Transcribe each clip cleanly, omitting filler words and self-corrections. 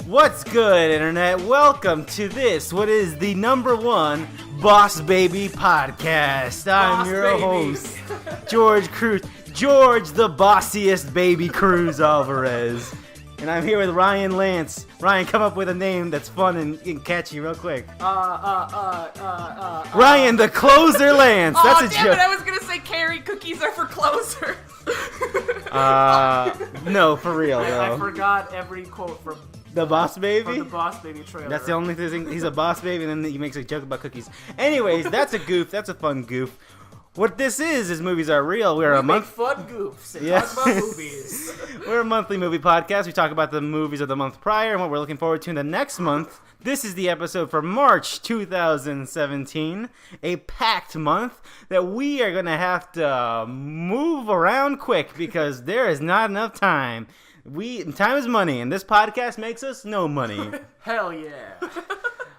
What's good, Internet? Welcome to this, what is the #1 Boss Baby podcast. I'm your host, George the bossiest baby Cruz Alvarez. And I'm here with Ryan Lance. Ryan, come up with a name that's fun and catchy real quick. Ryan, the closer Lance. That's a damn joke. it, I was gonna say Carrie cookies are for closers. No, for real, though. I forgot every quote from The Boss Baby? the Boss Baby trailer. That's the only thing. He's a boss baby, and then he makes a joke about cookies. Anyways, that's a goof. That's a fun goof. What this is movies are real. We make fun goofs and talk about movies. We're a monthly movie podcast. We talk about the movies of the month prior and what we're looking forward to in the next month. This is the episode for March 2017, a packed month that we are going to have to move around quick because there is not enough time. Time is money, and this podcast makes us no money. Hell yeah.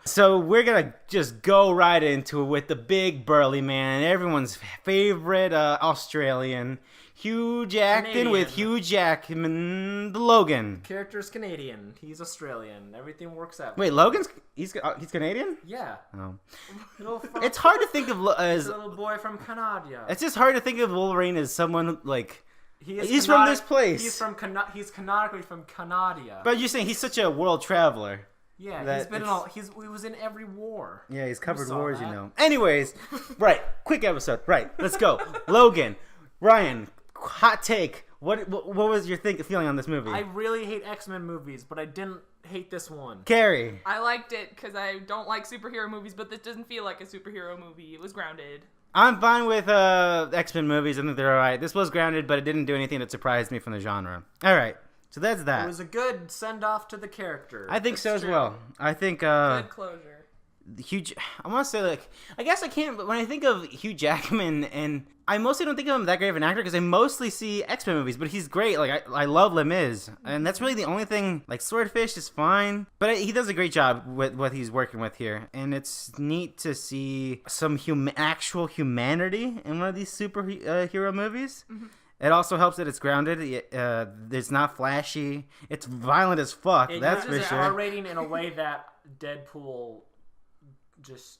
So we're going to just go right into it with the big burly man, everyone's favorite Australian, Hugh Jackman with Hugh Jackman, the Logan. Character's Canadian. He's Australian. Everything works out. Wait, Logan's he's Canadian? Yeah. Oh. It's hard to think of as a little boy from Canada. It's just hard to think of Wolverine as someone like he's from this place. He's canonically from Canada. But you're saying he's such a world traveler. Yeah, he was in every war. Yeah, he's covered wars, that. you know. Anyways, right, quick episode. Right, let's go. Logan, Ryan, hot take. What was your feeling on this movie? I really hate X-Men movies, but I didn't hate this one. Carrie. I liked it because I don't like superhero movies, but this doesn't feel like a superhero movie. It was grounded. I'm fine with X-Men movies. I think they're alright. This was grounded, but it didn't do anything that surprised me from the genre. Alright. So that's that. It was a good send-off to the character. I think so as true. well. I think Good closure. I want to say, like, I guess I can't, but when I think of Hugh Jackman, and I mostly don't think of him that great of an actor because I mostly see X-Men movies, but he's great. Like, I love Les Mis, and that's really the only thing. Like, Swordfish is fine, but he does a great job with what he's working with here, and it's neat to see some actual humanity in one of these superhero movies. Mm-hmm. It also helps that it's grounded. It's not flashy. It's violent as fuck. That's for sure. R rating in a way that Deadpool just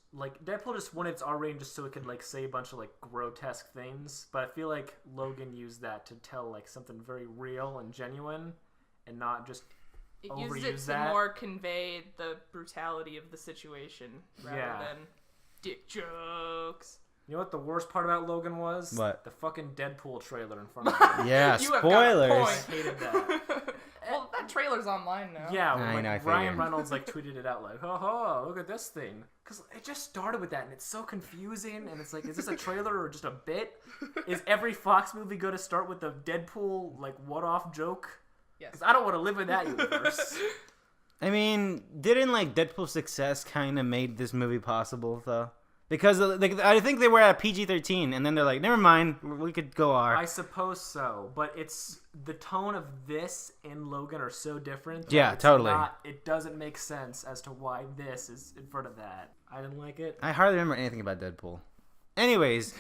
wanted its R rating just so it could like say a bunch of like grotesque things. But I feel like Logan used that to tell like something very real and genuine, and not just overuse It used it to more convey the brutality of the situation rather than dick jokes. You know what the worst part about Logan was? What? The fucking Deadpool trailer in front of me. Yeah, You spoilers. I hated that. Well, that trailer's online now. Yeah, I know, I Ryan figured. Reynolds like tweeted it out like, "Oh, look at this thing." Because it just started with that, and it's so confusing. And it's like, is this a trailer or just a bit? Is every Fox movie going to start with a Deadpool like what-off joke? Yes. Because I don't want to live in that universe. I mean, didn't like Deadpool's success kind of made this movie possible though? Because I think they were at PG-13, and then they're like, never mind, we could go R. I suppose so, but it's the tone of this and Logan are so different. Yeah, totally. It doesn't make sense as to why this is in front of that. I didn't like it. I hardly remember anything about Deadpool. Anyways,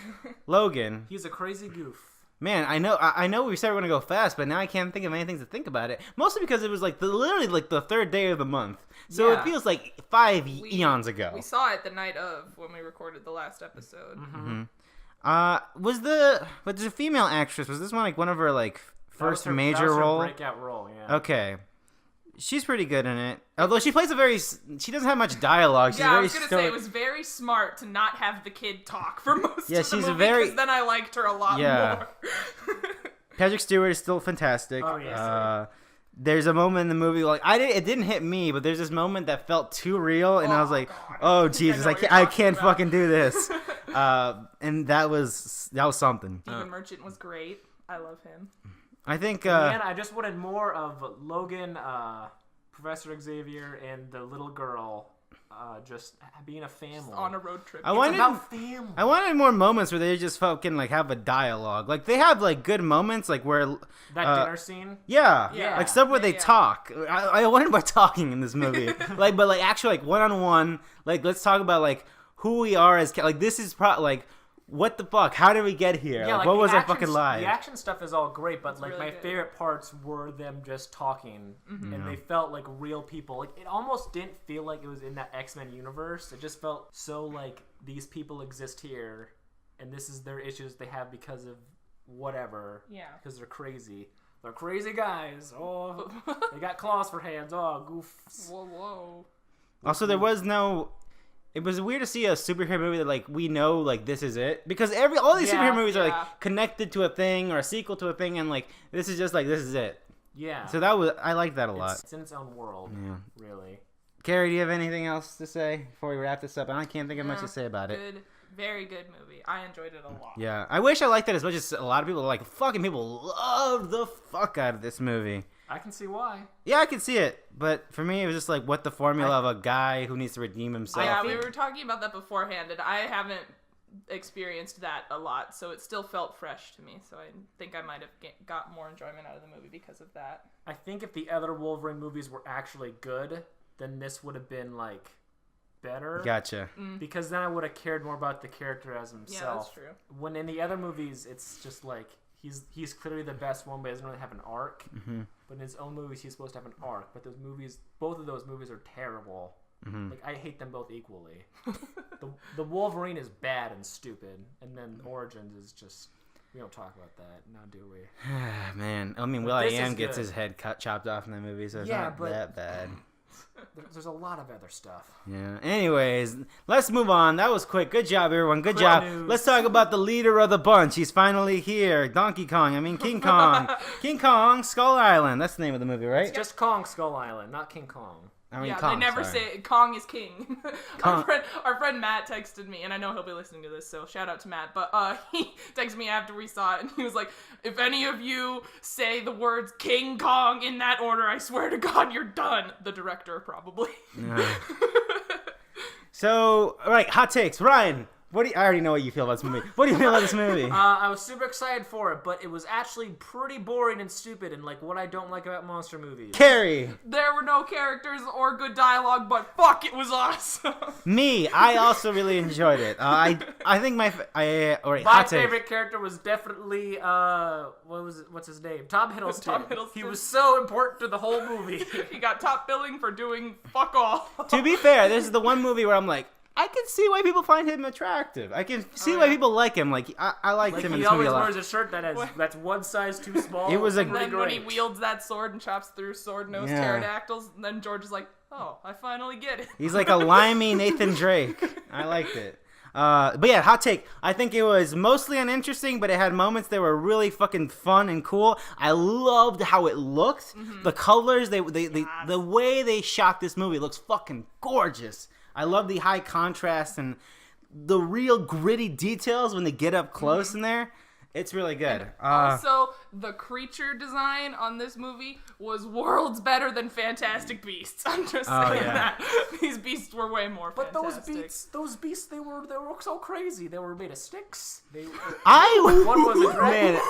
Logan. He's a crazy goof. Man, I know we said we're going to go fast, but now I can't think of anything to think about it. Mostly because it was like literally like the third day of the month. So It feels like 5 eons ago. We saw it the night of when we recorded the last episode. Mm-hmm. Was the female actress, was this one like one of her like first major role? Breakout role, yeah. Okay. She's pretty good in it. Although she doesn't have much dialogue. She's I very was going to say it was very smart to not have the kid talk for most of the she's movie, because then I liked her a lot more. Patrick Stewart is still fantastic. Oh, yes. There's a moment in the movie it didn't hit me, but there's this moment that felt too real, and I was like, God. "Oh Jesus, I can't about. fucking do this." And that was something. Stephen Merchant was great. I love him. I think. Man, I just wanted more of Logan, Professor Xavier, and the little girl. Just being a family. Just on a road trip. It's about family. I wanted more moments where they just fucking like have a dialogue. Like they have like good moments, like where that dinner scene. Yeah, Yeah. like stuff where they talk. I wanted more talking in this movie. but actually like one on one. Like let's talk about like who we are as like this is like what the fuck? How did we get here? Yeah, Like, what the was our action- fucking life? The action stuff is all great, but It's like really my good. favorite parts were them just talking, and they felt like real people. Like it almost didn't feel like it was in that X-Men universe. It just felt so like these people exist here, and this is their issues they have because of whatever. Yeah. Because they're crazy. They're crazy guys. Oh, they got claws for hands. Oh, goofs. Whoa. Also, there was no. It was weird to see a superhero movie that like we know like this is it, because all these Yeah, superhero movies are yeah. like connected to a thing or a sequel to a thing, and like this is just like this is it. Yeah. So I liked that a lot. It's in its own world. Yeah. Really. Carrie, do you have anything else to say before we wrap this up? I can't think of much Yeah, to say about it. Good, very good movie. I enjoyed it a lot. Yeah, I wish I liked it as much as a lot of people like. Fucking people love the fuck out of this movie. I can see why. Yeah, I could see it, but for me, it was just like what the formula of a guy who needs to redeem himself. Yeah, we were talking about that beforehand, and I haven't experienced that a lot, so it still felt fresh to me. So I think I might have got more enjoyment out of the movie because of that. I think if the other Wolverine movies were actually good, then this would have been like better. Gotcha. Because then I would have cared more about the character as himself. Yeah, that's true. When in the other movies, it's just like he's clearly the best one, but he doesn't really have an arc. Mm-hmm. But in his own movies, he's supposed to have an arc. But both of those movies are terrible. Mm-hmm. Like I hate them both equally. the Wolverine is bad and stupid, and then Origins is just. We don't talk about that now, do we? Man, I mean, But this Will.i.am is gets good. his head chopped off in that movie, so it's Yeah, not but- that bad. There's a lot of other stuff. Yeah. Anyways, let's move on. That was quick. Good job, everyone. Good Quick job. news. Let's talk about the leader of the bunch. He's finally here. King Kong. King Kong, Skull Island. That's the name of the movie, right? Just Kong Skull Island, not King Kong. I mean, Yeah, Kong, they never sorry. say Kong is king. Kong- Our friend Matt texted me, and I know he'll be listening to this, so shout out to Matt. But he texted me after we saw it, and he was like, "If any of you say the words King Kong in that order, I swear to God, you're done." The director, probably. Yeah. So, all right, hot takes. Ryan, I already know what you feel about this movie. What do you feel about this movie? I was super excited for it, but it was actually pretty boring and stupid, and like what I don't like about monster movies. Carrie. There were no characters or good dialogue, but fuck, it was awesome. Me, I also really enjoyed it. I think My hot take. favorite character was definitely what's his name? Tom Hiddleston. Tom Hiddleston. He was so important to the whole movie. He got top billing for doing fuck all. To be fair, this is the one movie where I'm like, I can see why people find him attractive. I can see why yeah. people like him. Like I liked Like him in he this movie always a lot. wears a shirt that's one size too small. It was a- And Pretty then when he great. wields that sword and chops through sword-nosed Yeah. pterodactyls, and then George is like, "Oh, I finally get it." He's like a limey Nathan Drake. I liked it. But yeah, hot take. I think it was mostly uninteresting, but it had moments that were really fucking fun and cool. I loved how it looked. The colors, the way they shot this movie looks fucking gorgeous. I love the high contrast and the real gritty details when they get up close in there. It's really good. Also, the creature design on this movie was worlds better than Fantastic Beasts. I'm just saying yeah. that. These beasts were way more But fantastic. those beasts, they were so crazy. They were made of sticks. One was a dragon. Man,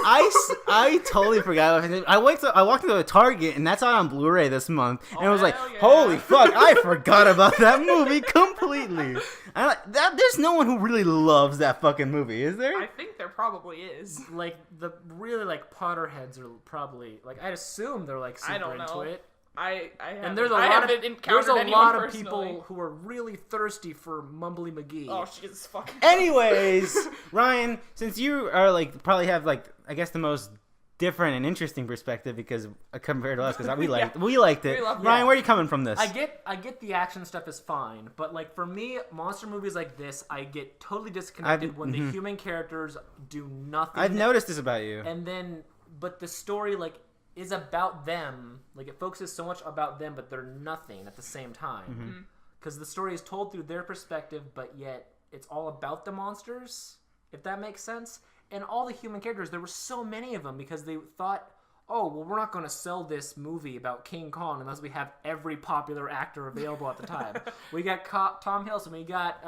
I totally forgot about it. I walked into a Target and that's out on Blu-ray this month, and it was like, hell yeah. holy fuck, I forgot about that movie completely. There's no one who really loves that fucking movie, is there? I think there probably is. Like the really like Potterheads are probably like I'd assume they're like super I don't into know. it. I haven't, And there's a I lot of haven't encountered there's a anyone lot of personally. people who are really thirsty for Mumbly McGee. Oh, she's fucking. Anyways, Ryan, since you are like probably have like I guess the most different and interesting perspective because compared to us, because we liked it. We loved Ryan, it. where are you coming from this? I get the action stuff is fine, but like for me, monster movies like this, I get totally disconnected when the human characters do nothing. I've noticed this about you. And then, but the story like is about them. Like it focuses so much about them, but they're nothing at the same time. Because the story is told through their perspective, but yet it's all about the monsters. If that makes sense. And all the human characters, there were so many of them because they thought, oh, well, we're not going to sell this movie about King Kong unless we have every popular actor available at the time. We got Tom Hiddleston, we got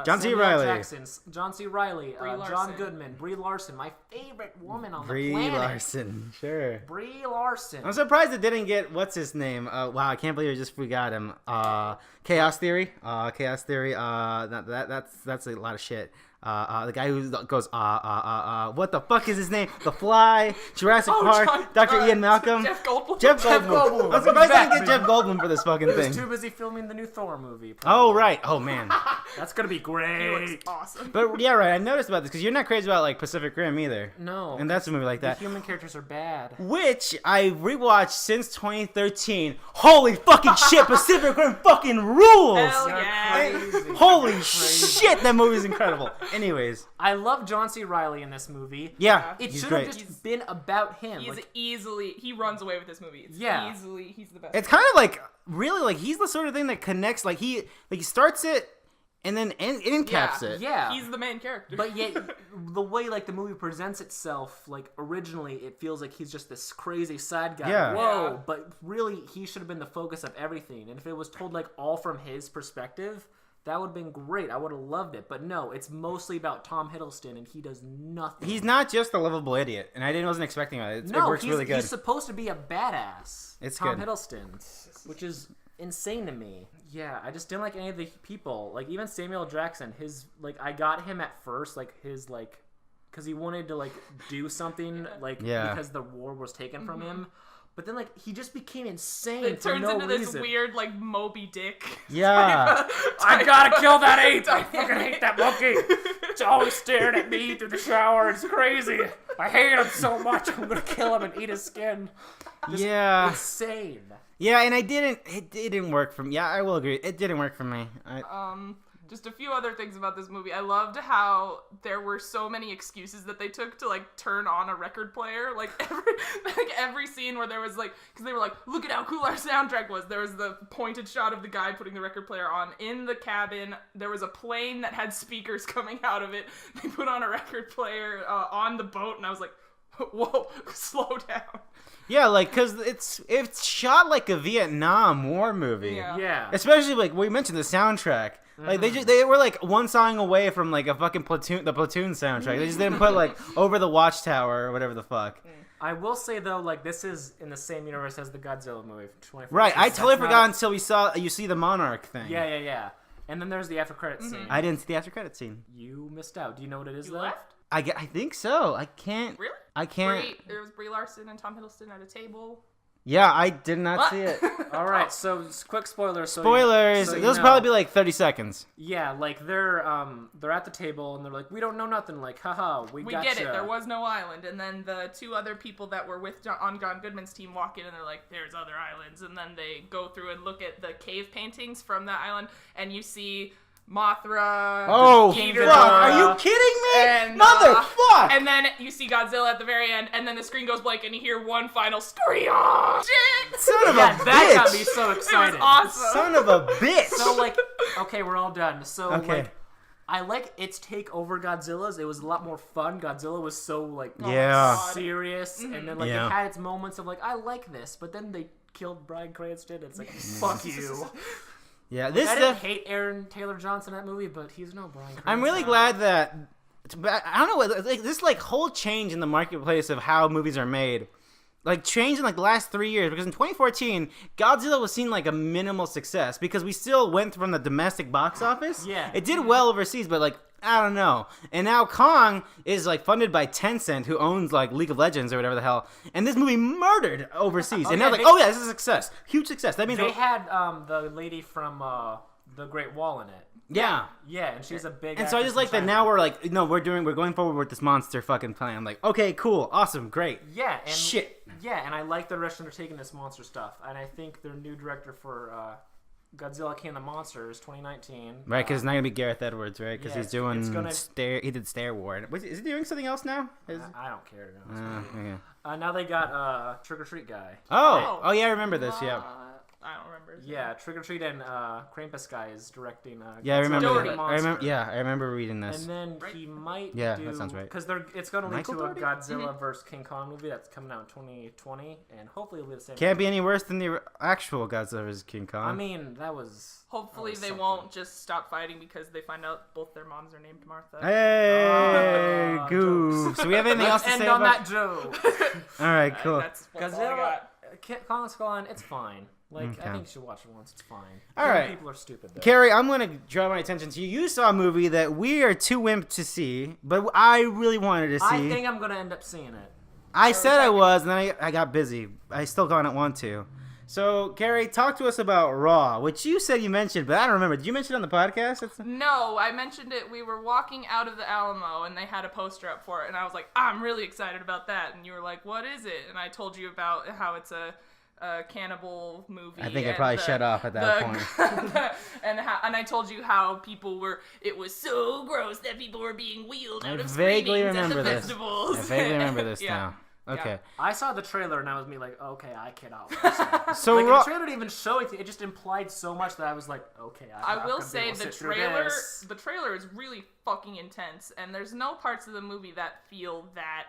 John C. Samuel Reilly. Jackson, John C. Reilly, Brie John Larson. Goodman, Brie Larson, my favorite woman on Brie the planet. Larson, sure. Brie Larson. I'm surprised it didn't get what's his name. Wow, I can't believe I just forgot him. Chaos Theory. Chaos Theory. That's a lot of shit. the guy who goes, what the fuck is his name? The Fly, Jurassic Park, Dr. Ian Malcolm. Jeff Goldblum. Jeff Goldblum. I was surprised I didn't get Jeff Goldblum for this fucking He was thing. too busy filming the new Thor movie. Oh, right. Oh, man. That's gonna be He great. looks awesome. But yeah, right. I noticed about this because you're not crazy about like Pacific Rim either. No. And that's a movie like The that. human characters are bad. Which I rewatched since 2013. Holy fucking shit, Pacific Rim fucking rules! Hell They're yeah. crazy. Holy Crazy. shit, that movie's incredible. Anyways, I love John C. Reilly in this movie. yeah, It he's should great. have just been about him. He's Like, easily, he runs away with this movie. It's Yeah. easily, he's the best. It's kind of like really like he's the sort of thing that connects. Like he starts it and then end caps it. yeah. He's the main character. But yet, the way like the movie presents itself, like originally, it feels like he's just this crazy side guy. Yeah. Whoa! Yeah. But really, he should have been the focus of everything. And if it was told like all from his perspective, that would have been great. I would have loved it. But no, it's mostly about Tom Hiddleston, and he does nothing. He's not just a lovable idiot, and I wasn't expecting it. It no, works he's, really good. he's supposed to be a badass. It's Tom good. Hiddleston, which is insane to me. Yeah, I just didn't like any of the people. Like even Samuel Jackson, his like I got him at first, like his like, because he wanted to like do something like Yeah. because the war was taken from him. But then like he just became insane it for turns no into reason. this weird, like, Moby Dick. Yeah. I gotta kill that ape! I fucking hate that monkey! It's always staring at me through the shower. It's crazy. I hate him so much. I'm gonna kill him and eat his skin. Just Yeah. insane. Yeah, and it didn't work for me. Yeah, I will agree. It didn't work for me. Just a few other things about this movie. I loved how there were so many excuses that they took to like turn on a record player. Like every scene where there was like, because they were like, look at how cool our soundtrack was. There was the pointed shot of the guy putting the record player on in the cabin. There was a plane that had speakers coming out of it. They put on a record player on the boat, and I was like, whoa, slow down. Yeah, like, because it's shot like a Vietnam War movie. Yeah. Yeah. Especially, like, we mentioned the soundtrack. Like, they were, like, one song away from, like, a fucking the Platoon soundtrack. They just didn't put, like, Over the Watchtower or whatever the fuck. I will say though, like this is in the same universe as the Godzilla movie from 2014. Right, I totally That's not- forgot until you see the Monarch thing. Yeah. And then there's the after credits scene. I didn't see the after credit scene. You missed out. Do you know what it is You though? left? I think so. I can't. Really? I can't. There was Brie Larson and Tom Hiddleston at a table. Yeah, I did not What? see it. All right, so quick spoilers. Spoilers. So you Those know. probably be like 30 seconds. Yeah, like they're at the table and they're like, we don't know nothing. Like, haha, we We gotcha. get it. There was no island, and then the two other people that were with on John Goodman's team walk in, and they're like, "There's other islands." And then they go through and look at the cave paintings from that island, and you see Mothra. Oh, King fuck. Ghidorah, Are you kidding me? And, Motherfuck! And then you see Godzilla at the very end, and then the screen goes blank, and you hear one final scream. Shit! Son of Yeah, a that got bitch! me so It was excited. awesome. Son of a bitch! So like, okay, we're all done. So Okay. like, I like its take over Godzilla's. It was a lot more fun. Godzilla was so like Yeah. serious, and then like Yeah. it had its moments of like I like this, but then they killed Bryan Cranston. It's like fuck you. Yeah, this I didn't stuff. hate Aaron Taylor Johnson in that movie, but he's no Bryan Cranston. I'm really glad that. I don't know. Like, this like whole change in the marketplace of how movies are made, like changed in like the last 3 years. Because in 2014, Godzilla was seen like a minimal success because we still went from the domestic box office. Yeah. It did well overseas, but like I don't know. And now Kong is like funded by Tencent, who owns like League of Legends or whatever the hell. And this movie murdered overseas. And now yeah, like, they- oh yeah, this is a success, huge success. That means They had the lady from the Great Wall in it. yeah. Yeah, and she's a big. And so I actress just like from that China. now we're like, no, we're going forward with this monster fucking plan. I'm like, okay, cool, awesome, great. Yeah, and Shit. Yeah, and I like the direction they're taking this monster stuff, and I think their new director for Godzilla King of the Monsters 2019. Right, because it's not gonna be Gareth Edwards, right? Because yeah, he's doing it's gonna- He did Stair War. Is he doing something else now? I don't care. To be honest with you. Okay. Now they got Trick or Treat guy. Oh, yeah, I remember this. Yeah, I don't remember. his Yeah, Trick or Treat and Krampus guy is directing. yeah, I remember. Doherty. That. I remember. Yeah, I remember reading this. And then Right. he might Yeah, do, that sounds right. Because it's going to lead Michael to a Dougherty? Godzilla vs. King Kong movie that's coming out in 2020, and hopefully it'll be the same. Can't be any worse than the actual Godzilla vs. King Kong. I mean, that was... Hopefully that was they something. won't just stop fighting because they find out both their moms are named Martha. hey, Oh, goof. So we have anything else to End say on about? that joke. All right, cool. That's all I Godzilla, got. Kong Skull Island, it's fine. Like, Okay. I think you should watch it once. It's fine. All Young right. People are stupid, though. Carrie, I'm going to draw my attention to you. You saw a movie that we are too wimp to see, but I really wanted to see. I think I'm going to end up seeing it. I said I was, and then I got busy. I still don't want to. So, Carrie, talk to us about Raw, which you said you mentioned, but I don't remember. Did you mention it on the podcast? No, I mentioned it. We were walking out of the Alamo, and they had a poster up for it, and I was like, I'm really excited about that. And you were like, what is it? And I told you about how it's a cannibal movie. I think I probably shut off at that point. and I told you how it was so gross that people were being wheeled out of vaguely screenings at the remember this. festivals. I vaguely remember this Yeah. now. Okay. Yeah. I saw the trailer, and I was like, okay, I cannot watch that. So like, Raw... the trailer didn't even show anything. It just implied so much that I was like, okay, I will say the trailer is really fucking intense, and there's no parts of the movie that feel that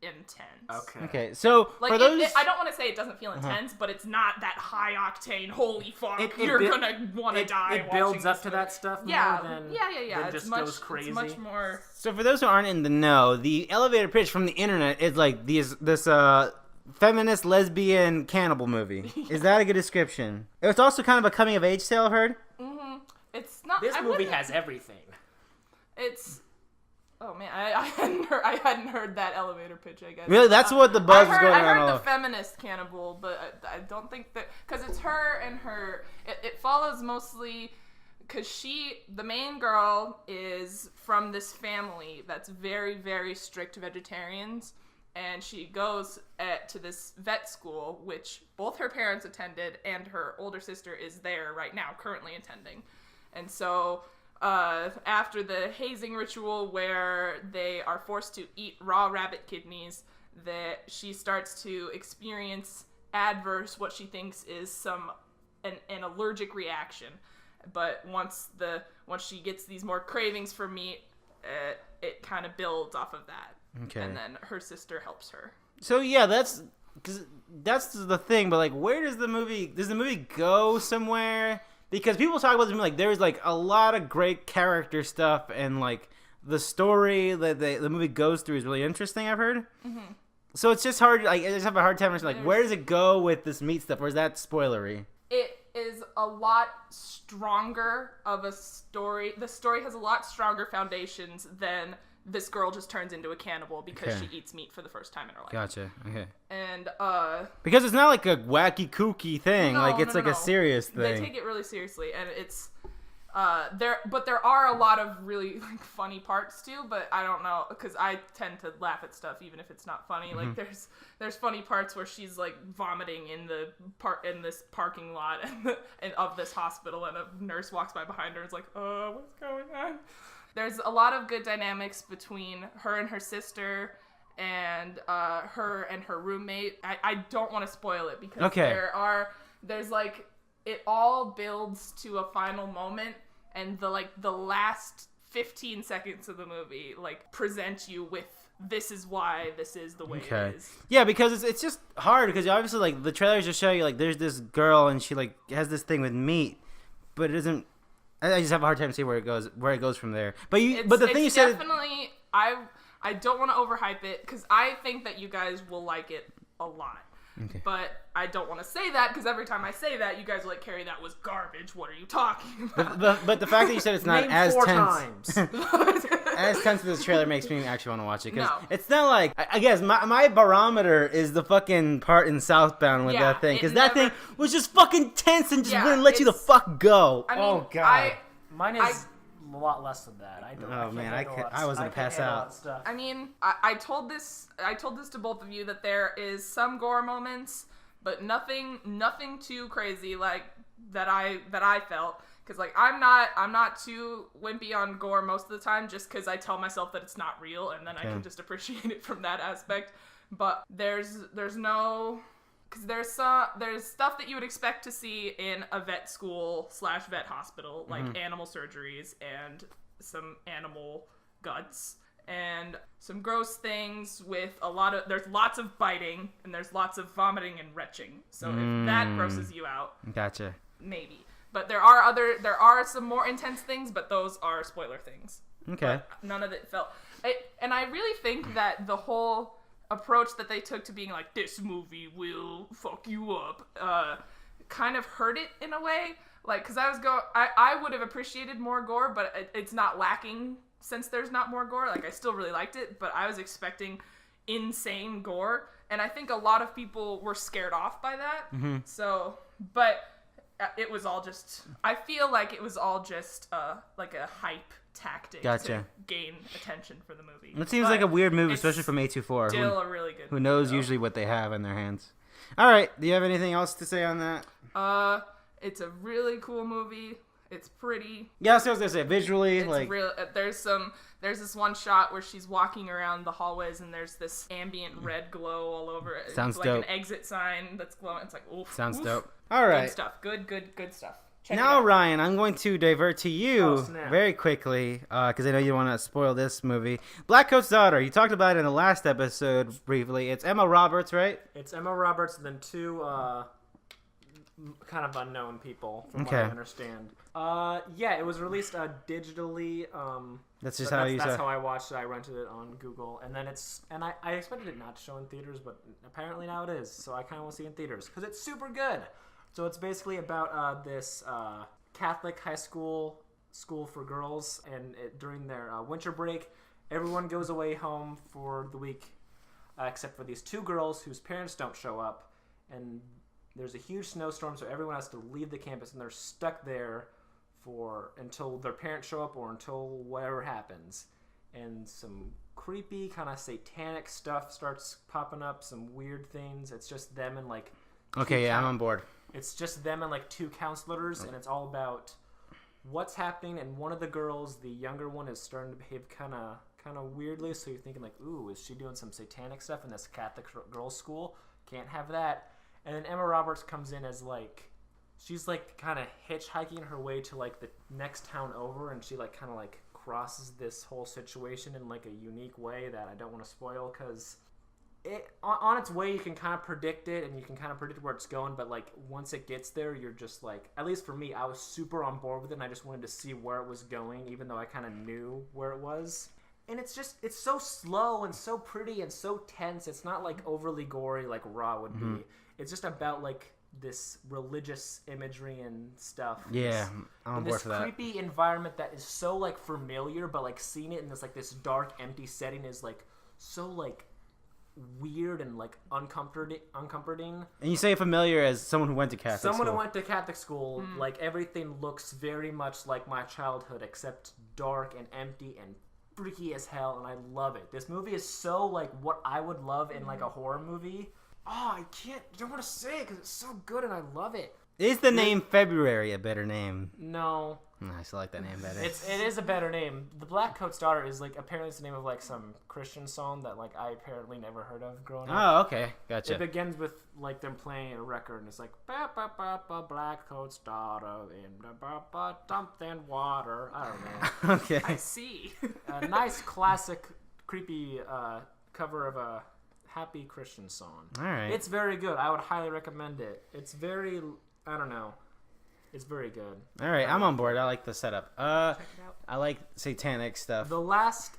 intense. Okay, so Like, for those... I don't want to say it doesn't feel intense, but it's not that high octane, holy fuck, you're gonna want to die It builds up to movie. that stuff more than It's just much, goes crazy. It's much more... So for those who aren't in the know, the elevator pitch from the internet is like this feminist, lesbian, cannibal movie. Is that a good description? It's also kind of a coming-of-age tale, I've heard. Mm-hmm. It's not... This movie has everything. It's... Oh man, I hadn't heard that elevator pitch. I guess Really, that's what the buzz is going I around. heard the feminist cannibal, but I don't think that because it's her and her. It follows mostly because the main girl is from this family that's very, very strict vegetarians, and she goes to this vet school, which both her parents attended, and her older sister is there right now, currently attending, and so. After the hazing ritual where they are forced to eat raw rabbit kidneys, that she starts to experience what she thinks is an allergic reaction. But once she gets these more cravings for meat, it kind of builds off of that. Okay. And then her sister helps her. So yeah, that's the thing. But like, where does the movie go somewhere? Because people talk about this movie like there's like a lot of great character stuff, and like the story that the movie goes through is really interesting. I've heard. Mm-hmm. So it's just hard. Like I just have a hard time understanding, like, where does it go with this meat stuff, or is that spoilery? It is a lot stronger of a story. The story has a lot stronger foundations than this girl just turns into a cannibal because she eats meat for the first time in her life. Gotcha. Okay. And because it's not like a wacky kooky thing. No, like it's no. a serious thing. They take it really seriously, and it's there are a lot of really like funny parts too, but I don't know because I tend to laugh at stuff even if it's not funny. Like there's funny parts where she's like vomiting in this parking lot and of this hospital, and a nurse walks by behind her and is like, what's going on? There's a lot of good dynamics between her and her sister and her and her roommate. I don't want to spoil it because there's like it all builds to a final moment, and the last 15 seconds of the movie like present you with this is why this is the way it is. Yeah, because it's just hard because obviously like the trailers just show you like there's this girl and she like has this thing with meat, but it doesn't. I just have a hard time to see where it goes from there. But the thing you said definitely I don't want to overhype it because I think that you guys will like it a lot. Okay. But I don't want to say that because every time I say that, you guys are like, Carrie, that was garbage. What are you talking about? But the fact that you said it's not as tense. Times. As tense as this trailer makes me actually want to watch it because No. it's not like I guess my barometer is the fucking part in Southbound with that thing because that thing was just fucking tense and just wouldn't let you the fuck go. I mean, oh god, Mine is a lot less than that. I was gonna pass out. I mean, I told this to both of you that there is some gore moments, but nothing too crazy like that I felt. Because like I'm not too wimpy on gore most of the time, just because I tell myself that it's not real, and then I can just appreciate it from that aspect. But there's no, because there's stuff that you would expect to see in a vet school / vet hospital, like animal surgeries and some animal guts and some gross things with there's lots of biting and there's lots of vomiting and retching. So if that grosses you out, gotcha. Maybe. But there are some more intense things, but those are spoiler things. Okay. But none of it felt... And I really think that the whole approach that they took to being like, this movie will fuck you up, kind of hurt it in a way. Like, because I would have appreciated more gore, but it's not lacking since there's not more gore. Like, I still really liked it, but I was expecting insane gore, and I think a lot of people were scared off by that. Mm-hmm. So, but it was all just, I feel like it was all just like a hype tactic to gain attention for the movie. It seems like a weird move, especially from A24. Still a really good who movie, knows though. usually what they have in their hands. All right, do you have anything else to say on that? It's a really cool movie. It's pretty. Yeah, so I was gonna say visually, It's like real. There's this one shot where she's walking around the hallways and there's this ambient red glow all over it. Sounds it's like dope. an exit sign that's glowing. It's like, oof. Sounds oof. dope. All right. Good stuff. Good stuff. Check it Now, out. Ryan, I'm going to divert to you Oh, snap. very quickly because I know you don't want to spoil this movie. Blackcoat's daughter. You talked about it in the last episode briefly. It's Emma Roberts, right? It's Emma Roberts and then two kind of unknown people, from what Okay. I understand. Yeah, it was released digitally. That's just but how that's, you that's said. how I watched it. I rented it on Google, and then I expected it not to show in theaters, but apparently now it is. So I kind of want to see it in theaters because it's super good. So it's basically about this Catholic high school for girls, and during their winter break, everyone goes away home for the week, except for these two girls whose parents don't show up, and there's a huge snowstorm, so everyone has to leave the campus, and they're stuck there until their parents show up or until whatever happens. And some creepy kind of satanic stuff starts popping up, some weird things. It's just them and like Okay, yeah, I'm on board. it's just them and like two counselors, and it's all about what's happening. And one of the girls, the younger one, is starting to behave kind of weirdly. So you're thinking like, ooh, is she doing some satanic stuff in this Catholic girls' school? Can't have that. And then Emma Roberts comes in as like, she's like kind of hitchhiking her way to like the next town over, and she like kind of like crosses this whole situation in like a unique way that I don't want to spoil because it on its way you can kind of predict it and you can kind of predict where it's going, but like once it gets there, you're just like, at least for me, I was super on board with it, and I just wanted to see where it was going, even though I kind of knew where it was. And it's so slow and so pretty and so tense. It's not like overly gory like Raw would be. It's just about like this religious imagery and stuff. Yeah, I'm on In board this for that. creepy environment that is so like familiar, but like seeing it in this like this dark, empty setting is like so like weird and like uncomforting. And you say familiar as someone who went to Catholic Someone school. who went to Catholic school, like everything looks very much like my childhood, except dark and empty and freaky as hell, and I love it. This movie is so like what I would love in like a horror movie. Oh, I don't want to say it because it's so good and I love it. Is the name February a better name? No, I still like that name better. it is a better name. The Blackcoat's Daughter is like apparently it's the name of like some Christian song that like I apparently never heard of growing up. Oh, okay, It gotcha. begins with like them playing a record, and it's like ba ba ba ba Blackcoat's daughter in the ba ba something water. I don't know. Okay. I see. A nice classic creepy cover of a happy Christian song. All right. It's very good. I would highly recommend it. It's very, I don't know. It's very good. All right, I'm on board. I like the setup. Check it out. I like satanic stuff. The last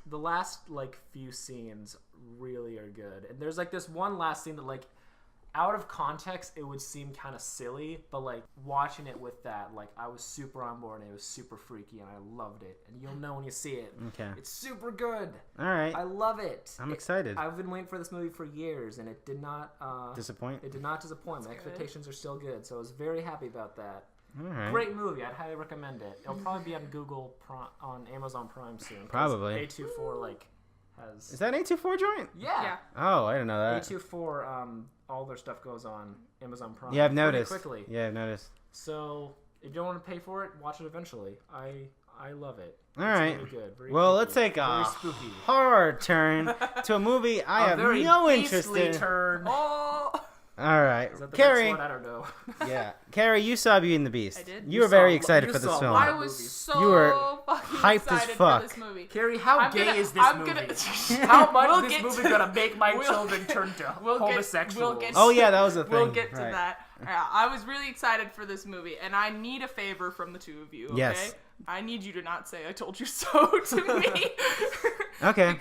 like few scenes really are good. And there's like this one last scene that like out of context it would seem kind of silly, but like watching it with that, like I was super on board and it was super freaky and I loved it. And you'll know when you see it. Okay. It's super good. All right. I love it. I'm excited. I've been waiting for this movie for years, and it did not Disappoint? It did not disappoint. My good. expectations are still good, so I was very happy about that. All right. Great movie. I'd highly recommend it. It'll probably be on on Amazon Prime soon. 'cause Probably. A24 like has. Is that an A24 joint? Yeah. Yeah. Oh, I didn't know that. A24 all their stuff goes on Amazon Prime. Yeah, I've pretty noticed. quickly. Yeah, I've noticed. So if you don't want to pay for it, watch it eventually. I love it. All It's right. really good. Very Well, creepy. let's take very a spooky. hard turn to a movie I A have very no beastly interest in. turn. Oh, All right, Is that the Carrie. next one? I don't know. Yeah, Carrie, you saw Beauty and the Beast. I did. You You were very saw- excited you for this saw film. one. I was movies. so You were fucking hyped as excited fuck. for this movie. Carrie, how I'm gay gonna- is this I'm movie? gonna- How much We'll is get this to- movie gonna make my we'll- children turn to homosexuals? we'll get Oh yeah, that was a thing. We'll get to Right. that. I was really excited for this movie, and I need a favor from the two of you. Okay? Yes. I need you to not say "I told you so" to me. Okay.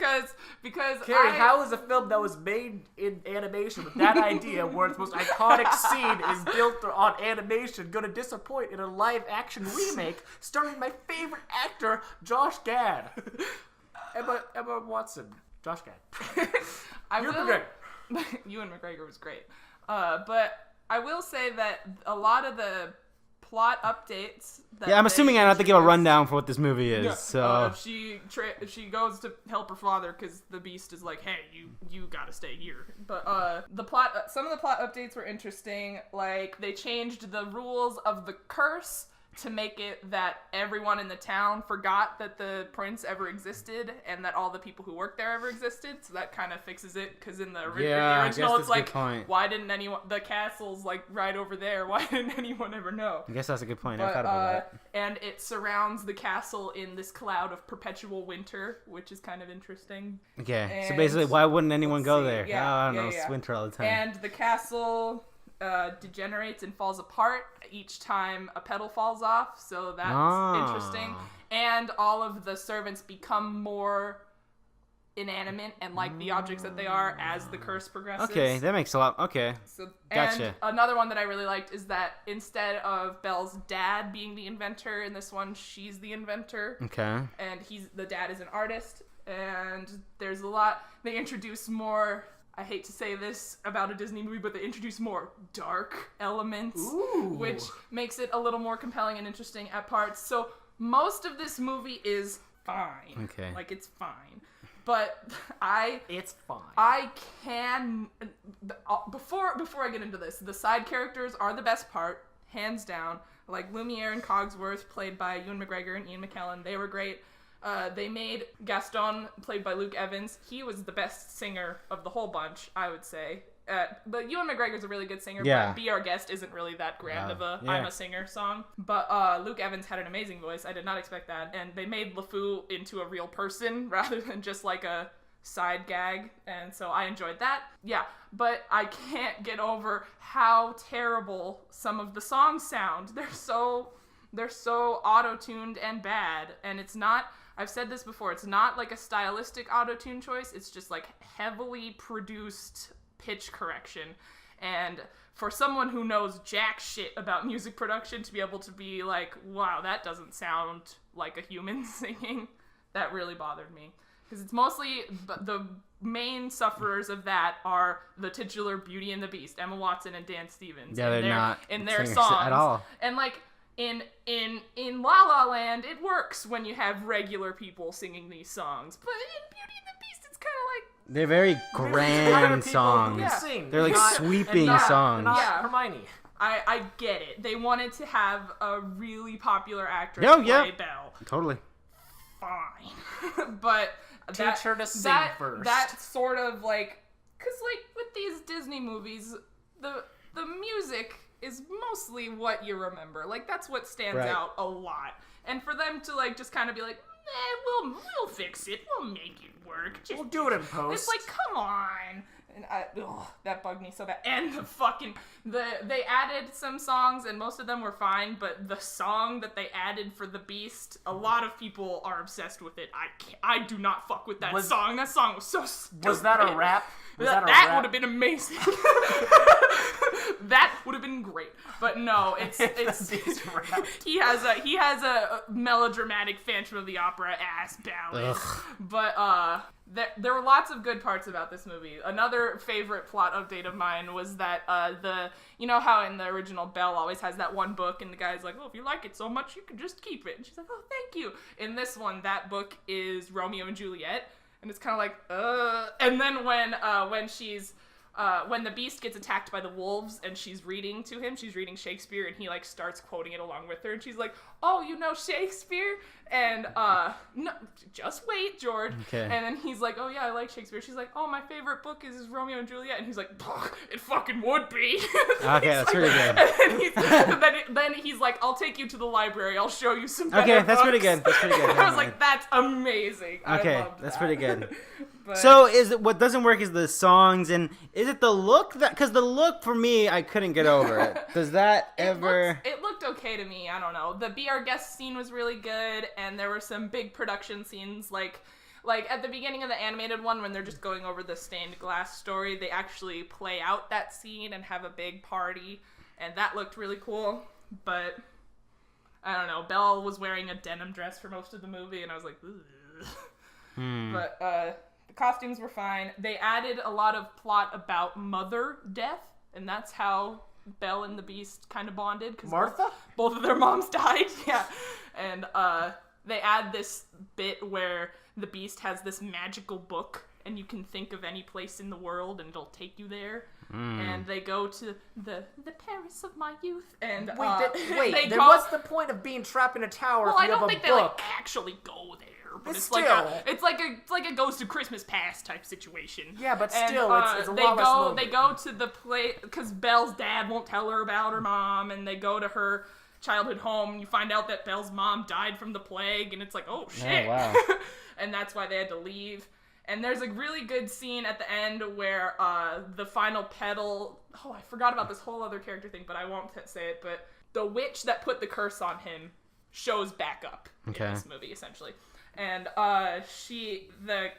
Because Carrie, how is a film that was made in animation with that idea, where its most iconic scene is built on animation, going to disappoint in a live-action remake starring my favorite actor, Josh Gad? Emma Watson. Josh Gad. Ewan McGregor. Ewan McGregor was great. But I will say that a lot of the plot updates. I'm assuming I don't have to give a rundown for what this movie is. Yeah. So she goes to help her father because the Beast is like, hey, you gotta stay here. But some of the plot updates were interesting. Like they changed the rules of the curse to make it that everyone in the town forgot that the prince ever existed and that all the people who worked there ever existed. So that kind of fixes it, because in the original it's like, why didn't anyone, the castle's like right over there, why didn't anyone ever know? I guess that's a good point. I thought about that. And it surrounds the castle in this cloud of perpetual winter, which is kind of interesting. Okay, and so basically why wouldn't anyone go there? Yeah, I don't know, it's winter all the time. And the castle degenerates and falls apart each time a petal falls off, so that's interesting. And all of the servants become more inanimate and like the objects that they are as the curse progresses. Okay, that makes a lot. Okay, so, gotcha. And another one that I really liked is that instead of Belle's dad being the inventor in this one, she's the inventor. Okay. And the dad is an artist, and there's a lot. They introduce more. I hate to say this about a Disney movie, but they introduce more dark elements, which makes it a little more compelling and interesting at parts. So most of this movie is fine. Okay. Like, it's fine. But It's fine. I can... Before I get into this, the side characters are the best part, hands down. Like Lumiere and Cogsworth, played by Ewan McGregor and Ian McKellen, they were great. They made Gaston, played by Luke Evans. He was the best singer of the whole bunch, I would say. But Ewan McGregor's a really good singer, but Be Our Guest isn't really that grand of a I'm a singer song. But Luke Evans had an amazing voice. I did not expect that. And they made LeFou into a real person rather than just like a side gag. And so I enjoyed that. Yeah, but I can't get over how terrible some of the songs sound. They're so auto-tuned and bad. And it's not... I've said this before, it's not like a stylistic auto-tune choice, it's just like heavily produced pitch correction. And for someone who knows jack shit about music production to be able to be like, wow, that doesn't sound like a human singing, that really bothered me. Because it's mostly, the main sufferers of that are the titular Beauty and the Beast, Emma Watson and Dan Stevens. Yeah, they're not in their singers songs. at all. And like, in La La Land, it works when you have regular people singing these songs. But in Beauty and the Beast, it's kind of like... They're very grand songs. Yeah. They're like sweeping songs. Hermione. I get it. They wanted to have a really popular actress play Belle. Totally. Fine. But Teach her to sing first. That sort of like... Because like with these Disney movies, the music is mostly what you remember. Like, that's what stands out a lot. And for them to, like, just kind of be like, we'll fix it. We'll make it work. We'll do it in post. It's like, come on. And that bugged me so bad. And they added some songs, and most of them were fine, but the song that they added for the Beast, a lot of people are obsessed with it. I do not fuck with that song. That song was so stupid. Was that a rap? That would have been amazing. That would have been great. But no, it's he has a melodramatic Phantom of the Opera ass ballad. Ugh. But there were lots of good parts about this movie. Another favorite plot update of mine was that you know how in the original Belle always has that one book and the guy's like, oh, if you like it so much, you can just keep it. And she's like, oh, thank you. In this one, that book is Romeo and Juliet. And it's kind of like, And then when the Beast gets attacked by the wolves and she's reading to him, she's reading Shakespeare, and he like starts quoting it along with her, and she's like, oh, you know Shakespeare? And no, just wait, George. Okay. And then he's like, oh yeah, I like Shakespeare. She's like, oh, my favorite book is Romeo and Juliet. And he's like, it fucking would be. Okay, that's really good. And then he's like, I'll take you to the library. I'll show you some better Okay, that's books. pretty good. That's pretty good. I was like, that's amazing. Okay, I loved that's that. pretty good. But so what doesn't work is the songs, and is it the look because the look for me, I couldn't get over it. Does that ever? It looked okay to me. I don't know. The Be Our Guest scene was really good, and there were some big production scenes. Like Like, at the beginning of the animated one, when they're just going over the stained glass story, they actually play out that scene and have a big party, and that looked really cool. But, I don't know, Belle was wearing a denim dress for most of the movie, and I was like, ugh. But, the costumes were fine. They added a lot of plot about mother death, and that's how Belle and the Beast kind of bonded. Cause Martha? Both of their moms died, yeah. And, they add this bit where the Beast has this magical book, and you can think of any place in the world, and it'll take you there. And they go to the Paris of my youth, and what's the point of being trapped in a tower? Well, if I you don't have think a they book? actually go there. But it's Still. like a Ghost of Christmas Past type situation. Yeah, but And, still, it's a they lot less go lonely. they go to the place because Belle's dad won't tell her about her mom, and they go to her childhood home, and you find out that Belle's mom died from the plague, and it's like, oh shit. Oh, wow. And that's why they had to leave. And there's a really good scene at the end where the final petal... Oh, I forgot about this whole other character thing, but I won't say it. But the witch that put the curse on him shows back up in this movie, essentially. And the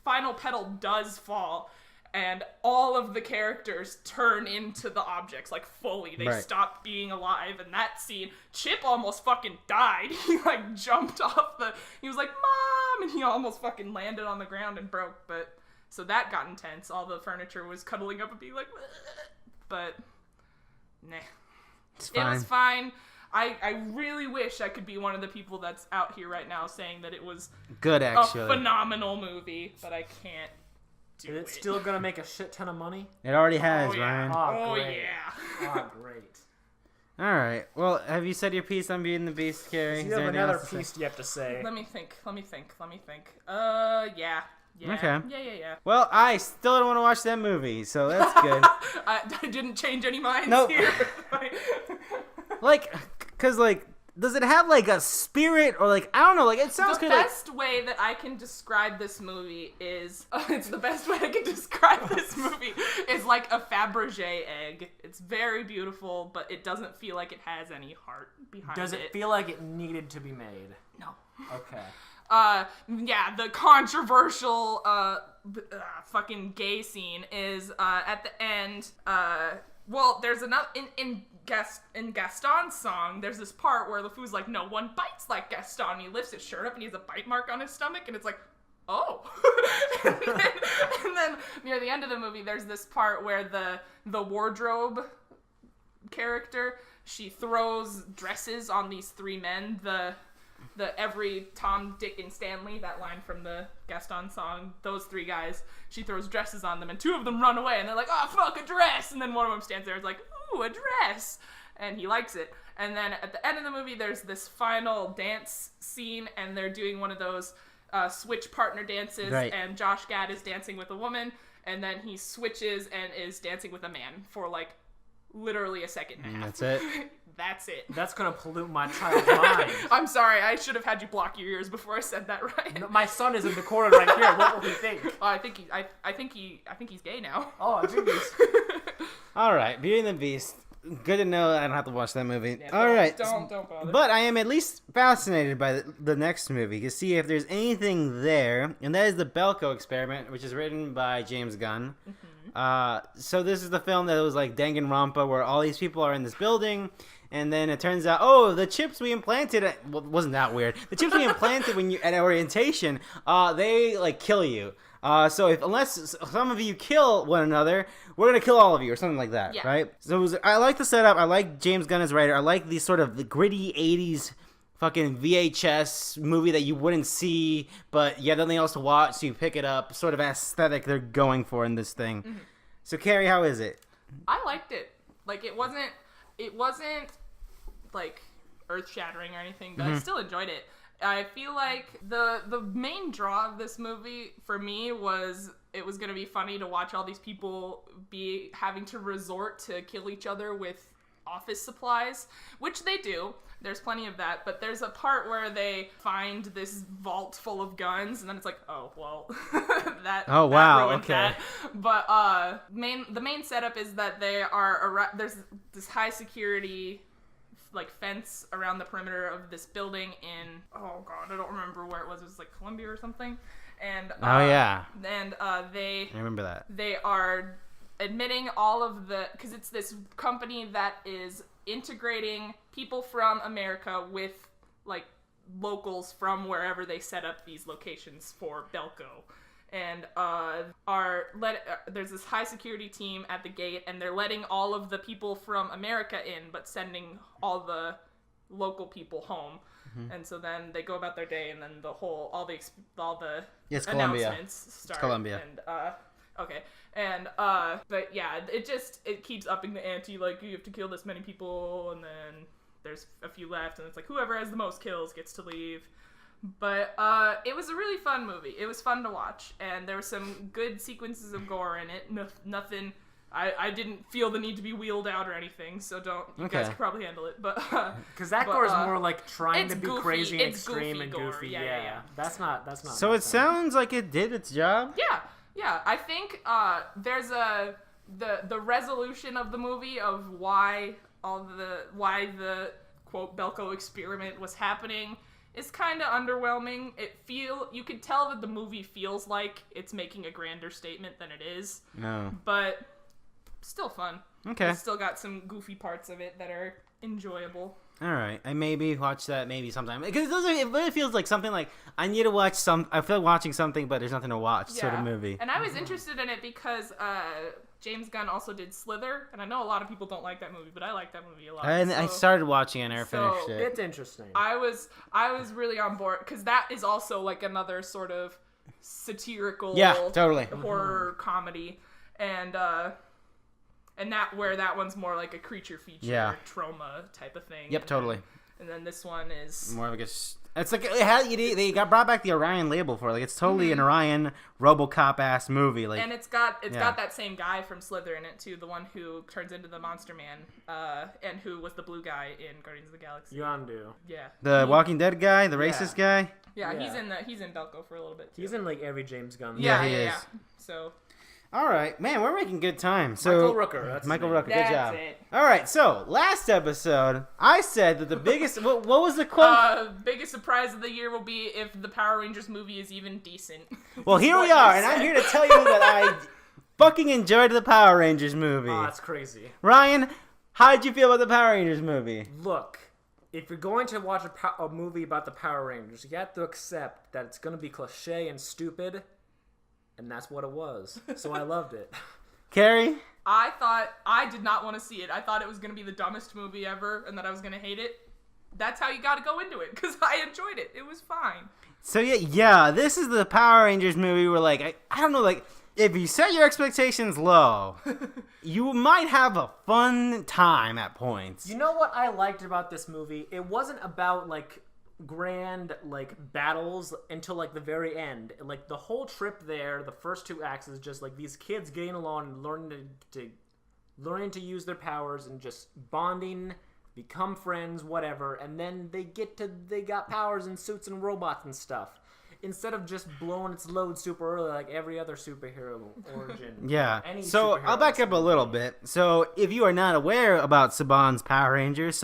final petal does fall, and all of the characters turn into the objects, like, fully. They stop being alive, and that scene, Chip almost fucking died. He, like, jumped off he was like, Mom! And he almost fucking landed on the ground and broke, but, so that got intense. All the furniture was cuddling up and being like, ugh. But, nah. It was fine. I really wish I could be one of the people that's out here right now saying that it was good, actually. a phenomenal movie, but I can't do Is it. it still gonna make a shit ton of money? It already has, Oh, yeah. Ryan. Oh, Oh, great. yeah. Oh, great. All right. Well, have you said your piece on Beauty and the Beast, Carrie? You have another piece you have to say. Let me think. Yeah. Okay. Yeah. Well, I still don't want to watch that movie, so that's good. I didn't change any minds Nope. here. Like, cause like, does it have like a spirit or like, I don't know, like it sounds The good. best way that I can describe this movie is it's the best way I can describe this movie is like a Fabergé egg. It's very beautiful, but it doesn't feel like it has any heart behind it. Does it feel like it needed to be made? No. Okay. Yeah, the controversial fucking gay scene is at the end. Well, there's another in Gaston's song. There's this part where LeFou's like, "No one bites like Gaston." And he lifts his shirt up and he has a bite mark on his stomach, and it's like, oh. and then near the end of the movie, there's this part where the wardrobe character, she throws dresses on these three men. The every Tom, Dick, and Stanley, that line from the Gaston song, those three guys, she throws dresses on them, and two of them run away, and they're like, oh, fuck, a dress! And then one of them stands there and is like, ooh, a dress! And he likes it. And then at the end of the movie, there's this final dance scene, and they're doing one of those switch partner dances, and Josh Gad is dancing with a woman, and then he switches and is dancing with a man for, like, literally a second and a half. That's it? That's it. That's gonna pollute my child's mind. I'm sorry, I should have had you block your ears before I said that, right? No, my son is in the corner right here. What will he think? Oh, I think he's gay now. Oh, jeez. All right, Beauty and the Beast. Good to know I don't have to watch that movie. Yeah, All right. Don't bother. But I am at least fascinated by the next movie to see if there's anything there, and that is the Belko Experiment, which is written by James Gunn. So this is the film that was like Danganronpa, where all these people are in this building, and then it turns out, oh, the chips we implanted, well, wasn't that weird? The chips we implanted when you at orientation, they like kill you. So unless some of you kill one another, we're gonna kill all of you, or something like that, right? So I like the setup. I like James Gunn as writer. I like these sort of the gritty '80s fucking VHS movie that you wouldn't see, but you have nothing else to watch, so you pick it up. Sort of aesthetic they're going for in this thing. Mm-hmm. So Carrie, how is it? I liked it. Like it wasn't like earth-shattering or anything, but I still enjoyed it. I feel like the main draw of this movie for me was it was going to be funny to watch all these people be having to resort to kill each other with office supplies, which they do. There's plenty of that, but there's a part where they find this vault full of guns, and then it's like, oh, well, that ruined that. But the main setup is that they are there's this high security like fence around the perimeter of this building in, oh god, I don't remember where it was like Columbia or something, and Oh yeah, and I remember that. they are admitting all of the, because it's this company that is integrating people from America with like locals from wherever they set up these locations for Belko. And there's this high security team at the gate, and they're letting all of the people from America in, but sending all the local people home. And so then they go about their day, and then all the It's announcements Colombia. start. It's Colombia. And okay. And but yeah, it keeps upping the ante. Like, you have to kill this many people, and then there's a few left, and it's like whoever has the most kills gets to leave. But it was a really fun movie. It was fun to watch, and there were some good sequences of gore in it. Nothing. I didn't feel the need to be wheeled out or anything, so you guys can probably handle it. But because that gore is more like trying to be goofy. crazy and It's extreme goofy and gore. goofy. Yeah. That's not. So it sounds like it did its job. Yeah. I think there's the resolution of the movie of why the quote Belko experiment was happening is kind of underwhelming. You could tell that the movie feels like it's making a grander statement than it is. No. But still fun. Okay. It's still got some goofy parts of it that are enjoyable. All right, I maybe watch that sometime, because it really feels like something like I need to watch I feel like watching something, but there's nothing to watch sort of movie. And I was interested in it because James Gunn also did Slither, and I know a lot of people don't like that movie, but I like that movie a lot. And I started watching it and I never finished it. It's interesting. I was really on board because that is also like another sort of satirical, totally horror comedy, and that one's more like a creature feature trauma type of thing. Yep, totally. And then this one is more like it's like they got brought back the Orion label for it. Like it's totally an Orion RoboCop ass movie. Like, and it's got that same guy from Slither in it too, the one who turns into the Monster Man, and who was the blue guy in Guardians of the Galaxy. Yondu. Yeah. The Walking Dead guy, the racist guy. Yeah, he's in Belko for a little bit too. He's in like every James Gunn. Yeah, he is. Yeah. So. All right, man, we're making good time. So Michael Rooker. That's Michael Rooker, good job. That's it. All right, so last episode, I said that the biggest what was the quote? Biggest surprise of the year will be if the Power Rangers movie is even decent. Well, here we are, and I'm here to tell you that I fucking enjoyed the Power Rangers movie. Oh, that's crazy. Ryan, how did you feel about the Power Rangers movie? Look, if you're going to watch a movie about the Power Rangers, you have to accept that it's going to be cliche and stupid. And that's what it was. So I loved it. Carrie? I did not want to see it. I thought it was going to be the dumbest movie ever and that I was going to hate it. That's how you got to go into it, because I enjoyed it. It was fine. So yeah, this is the Power Rangers movie where, like, I don't know, like, if you set your expectations low, you might have a fun time at points. You know what I liked about this movie? It wasn't about, like, grand like battles until like the very end. Like the whole trip there, the first two acts is just like these kids getting along and learning to use their powers and just bonding, become friends, whatever, and then they got powers and suits and robots and stuff. Instead of just blowing its load super early like every other superhero origin. Yeah. So I'll back up a little bit. So if you are not aware about Saban's Power Rangers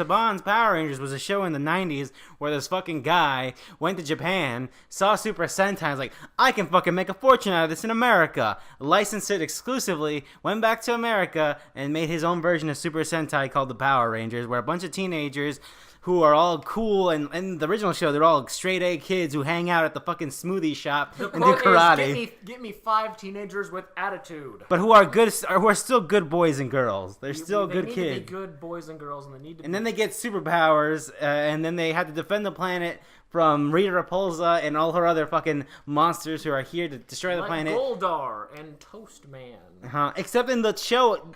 was a show in the 90s where this fucking guy went to Japan, saw Super Sentai, was like, I can fucking make a fortune out of this in America. Licensed it exclusively, went back to America, and made his own version of Super Sentai called the Power Rangers, where a bunch of teenagers who are all cool, and in the original show, they're all straight-A kids who hang out at the fucking smoothie shop and do karate. Get me 5 teenagers with attitude. But who are still good boys and girls. They're still good kids. They need to be good boys and girls, and they need to. And then they get superpowers, and then they have to defend the planet from Rita Repulsa and all her other fucking monsters who are here to destroy the planet. Goldar and Toast Man. Except in the show,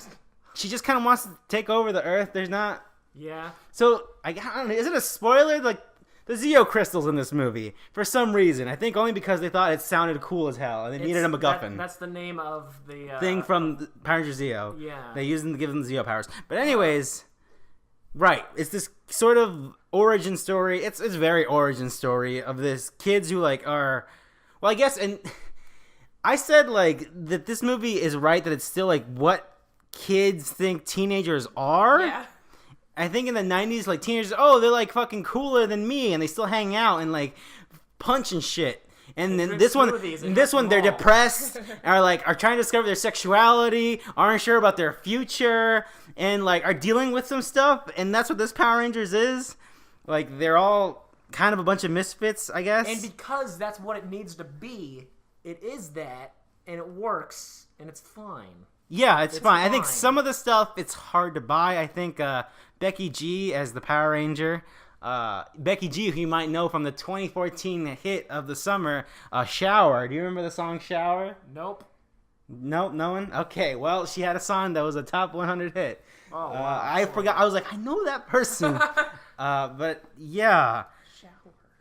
she just kind of wants to take over the Earth. There's not. Yeah. So, I don't know, is it a spoiler? Like, the Zeo crystals in this movie, for some reason. I think only because they thought it sounded cool as hell, and they needed a MacGuffin. That's the name of the... thing from Power Rangers Zeo. Yeah. They use them to give them Zeo powers. But anyways, right, it's this sort of origin story. It's very origin story of this kids who, like, are... Well, I guess, and I said, like, that this movie is right, that it's still, like, what kids think teenagers are. Yeah. I think in the 90s, like, teenagers, oh, they're, like, fucking cooler than me, and they still hang out and, like, punch and shit. And then drink this smoothies and this have one, they're them all. depressed, are trying to discover their sexuality, aren't sure about their future, and like are dealing with some stuff. And that's what this Power Rangers is. Like they're all kind of a bunch of misfits, I guess. And because that's what it needs to be, it is that, and it works, and it's fine. Yeah, it's fine. I think fine. some of the stuff it's hard to buy. I think Becky G as the Power Ranger. Becky G, who you might know from the 2014 hit of the summer, Shower. Do you remember the song Shower? Nope. Nope, no one? Okay, well, she had a song that was a top 100 hit. Oh, wow. I forgot. I was like, I know that person. But yeah.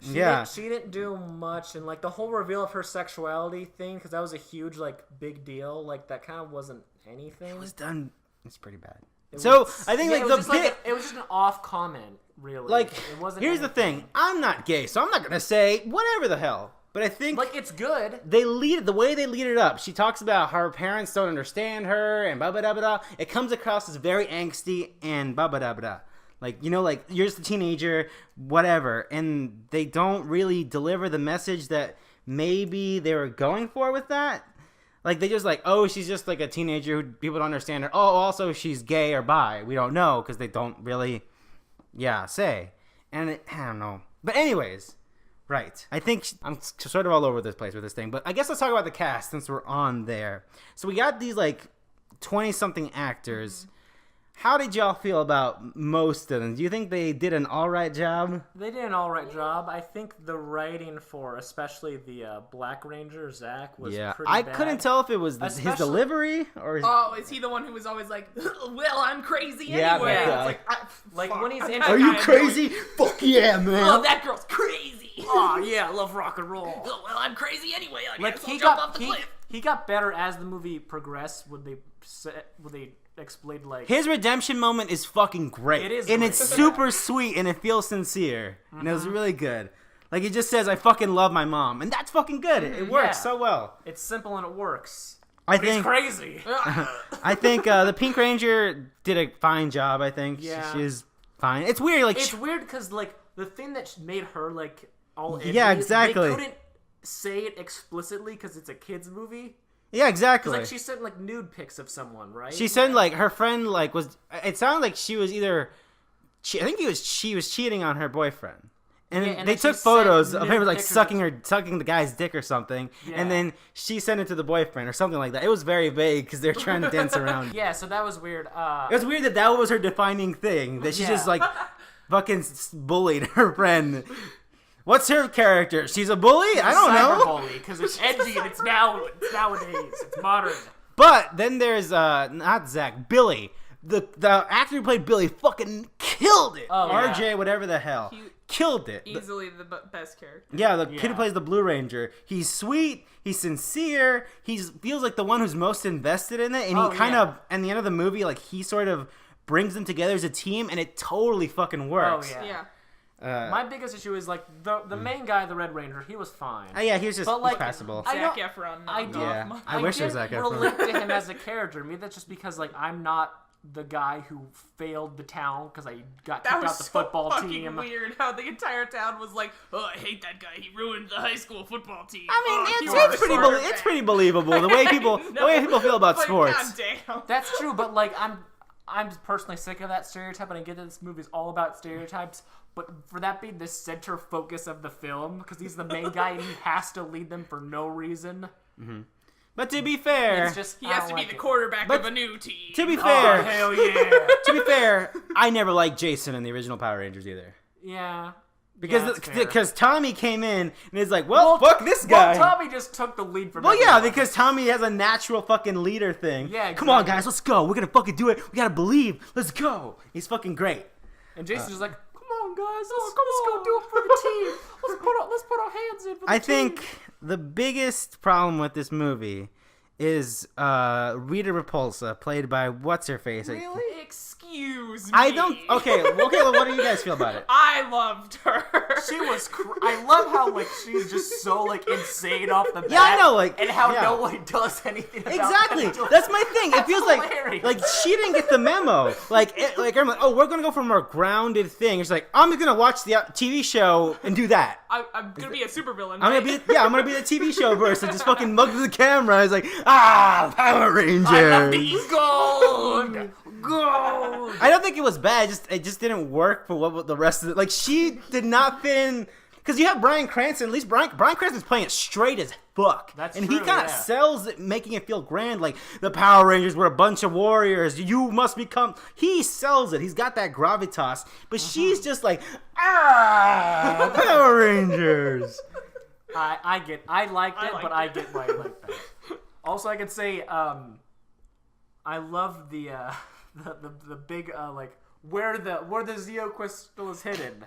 She didn't do much, and like the whole reveal of her sexuality thing, because that was a huge like big deal. Like that kind of wasn't anything. It was done. It's pretty bad. It So was- I think yeah, like it the was just bit. it was just an off comment, really. Like, it wasn't. here's the anything. thing. I'm not gay, so I'm not gonna say whatever the hell. But I think Like it's good. the way they lead it up. She talks about her parents don't understand her and blah blah blah blah. It comes across as very angsty and blah blah blah blah. Like, you know, like you're just a teenager, whatever, and they don't really deliver the message that maybe they were going for with that. Like they just like, oh, she's just like a teenager who people don't understand her. Oh, also she's gay or bi. We don't know because they don't really, say. And I don't know. But anyways. Right. I think I'm sort of all over this place with this thing, but I guess let's talk about the cast since we're on there. So we got these like 20-something actors. How did y'all feel about most of them? Do you think they did an all right job? They did an all right job. I think the writing for especially the Black Ranger Zach was pretty I bad. couldn't tell if it was his Especially- delivery or his... Oh, is he the one who was always like, well, I'm crazy Yeah, anyway? that It's guy. like, Like, when he's I'm in- that Are you guy crazy? Fuck yeah, man. Oh, that girl's crazy. Oh yeah, I love rock and roll. Oh, well, I'm crazy anyway. I Like guess he I'll jump got off the cliff. he got better as the movie progressed. When they explained like His redemption moment is fucking great. It is and great, it's yeah. super sweet and it feels sincere. And it was really good. Like he just says, I fucking love my mom. And that's fucking good. It works Yeah. so well. it's simple and it works. I But he's think crazy. I think the Pink Ranger did a fine job, I think. Yeah. She's fine. It's weird, like It's weird because like the thing that made her like all edgy, Yeah, exactly. They couldn't say it explicitly because it's a kids movie. yeah, exactly. Like she sent like nude pics of someone, right? She said like her friend like was. It sounded like she was either. I think she was cheating on her boyfriend, and, Yeah, and they then took she photos sent of him nude like pictures sucking the guy's dick or something, Yeah. and then she sent it to the boyfriend or something like that. It was very vague because they're trying to dance around. Yeah, so that was weird. It was weird that was her defining thing. That she just Yeah. like fucking bullied her friend. What's her character? She's a bully? I don't know. Cyberbully because it's edgy and it's nowadays. It's modern. But then there's not Zach, Billy. The actor who played Billy fucking killed it. Oh, yeah. RJ, whatever the hell, He- killed it. Easily the best character. Yeah, the kid who Yeah. plays the Blue Ranger. He's sweet. He's sincere. He feels like the one who's most invested in it, and Oh, he kind yeah. of, at the end of the movie, like he sort of brings them together as a team, and it totally fucking works. Oh, Yeah. My biggest issue is like the main guy, the Red Ranger. He was fine. Yeah, he was just But, like, passable. I Zac don't- Efron. I not do. Yeah. much. I wish it was didn't Zac Efron. relate to him as a character. Maybe that's just because like I'm not the guy who failed the town because I got That kicked was out the so football fucking team. weird how the entire town was like, oh, I hate that guy. He ruined the high school football team. I mean, Oh, he it's, was it's a pretty quarterback." it's pretty believable the way people feel about But sports. goddamn. That's true, but like I'm personally sick of that stereotype, and I get that this movie's all about stereotypes. But for that being the center focus of the film, because he's the main guy and he has to lead them for no reason, But to be fair, it's just He I has don't to be like the it. quarterback But of a new team. to be Oh, fair, hell yeah! to be fair, I never liked Jason in the original Power Rangers either. Yeah. Because Tommy came in and is like, well, fuck this guy. Well, Tommy just took the lead from Well, yeah, everyone. because Tommy has a natural fucking leader thing. Yeah, Come on, exactly. guys, let's go. We're gonna fucking do it. We gotta believe. Let's go. He's fucking great. And Jason's just like, come on, guys, let's go do it for the team. Let's put our hands in for the I team. think the biggest problem with this movie is Rita Repulsa, played by what's her face. Excuse me. I don't. Okay. What do you guys feel about it? I loved her. She was. I love how like she's just so like insane off the bat. Yeah, I know, like, and how yeah. no one does anything. About Exactly. that. That's my thing. It feels hilarious. like she didn't get the memo. I'm like, oh, we're gonna go from our grounded thing. It's like I'm gonna watch the TV show and do that. I'm gonna be a supervillain. I'm gonna be the TV show person. Just fucking mug to the camera. It's like Power Rangers. I love these gold. Gold. I don't think it was bad. It just didn't work for what the rest of it. Like she did not fit in. Because you have Bryan Cranston. At least Bryan Cranston's playing it straight as fuck. That's and true, he kind of yeah. sells it, making it feel grand. Like the Power Rangers were a bunch of warriors. You must become. He sells it. He's got that gravitas. But she's just like Power Rangers. I liked it, but I it. get why you like that. Also, I could say I love the big like where the Zeo crystal is hidden.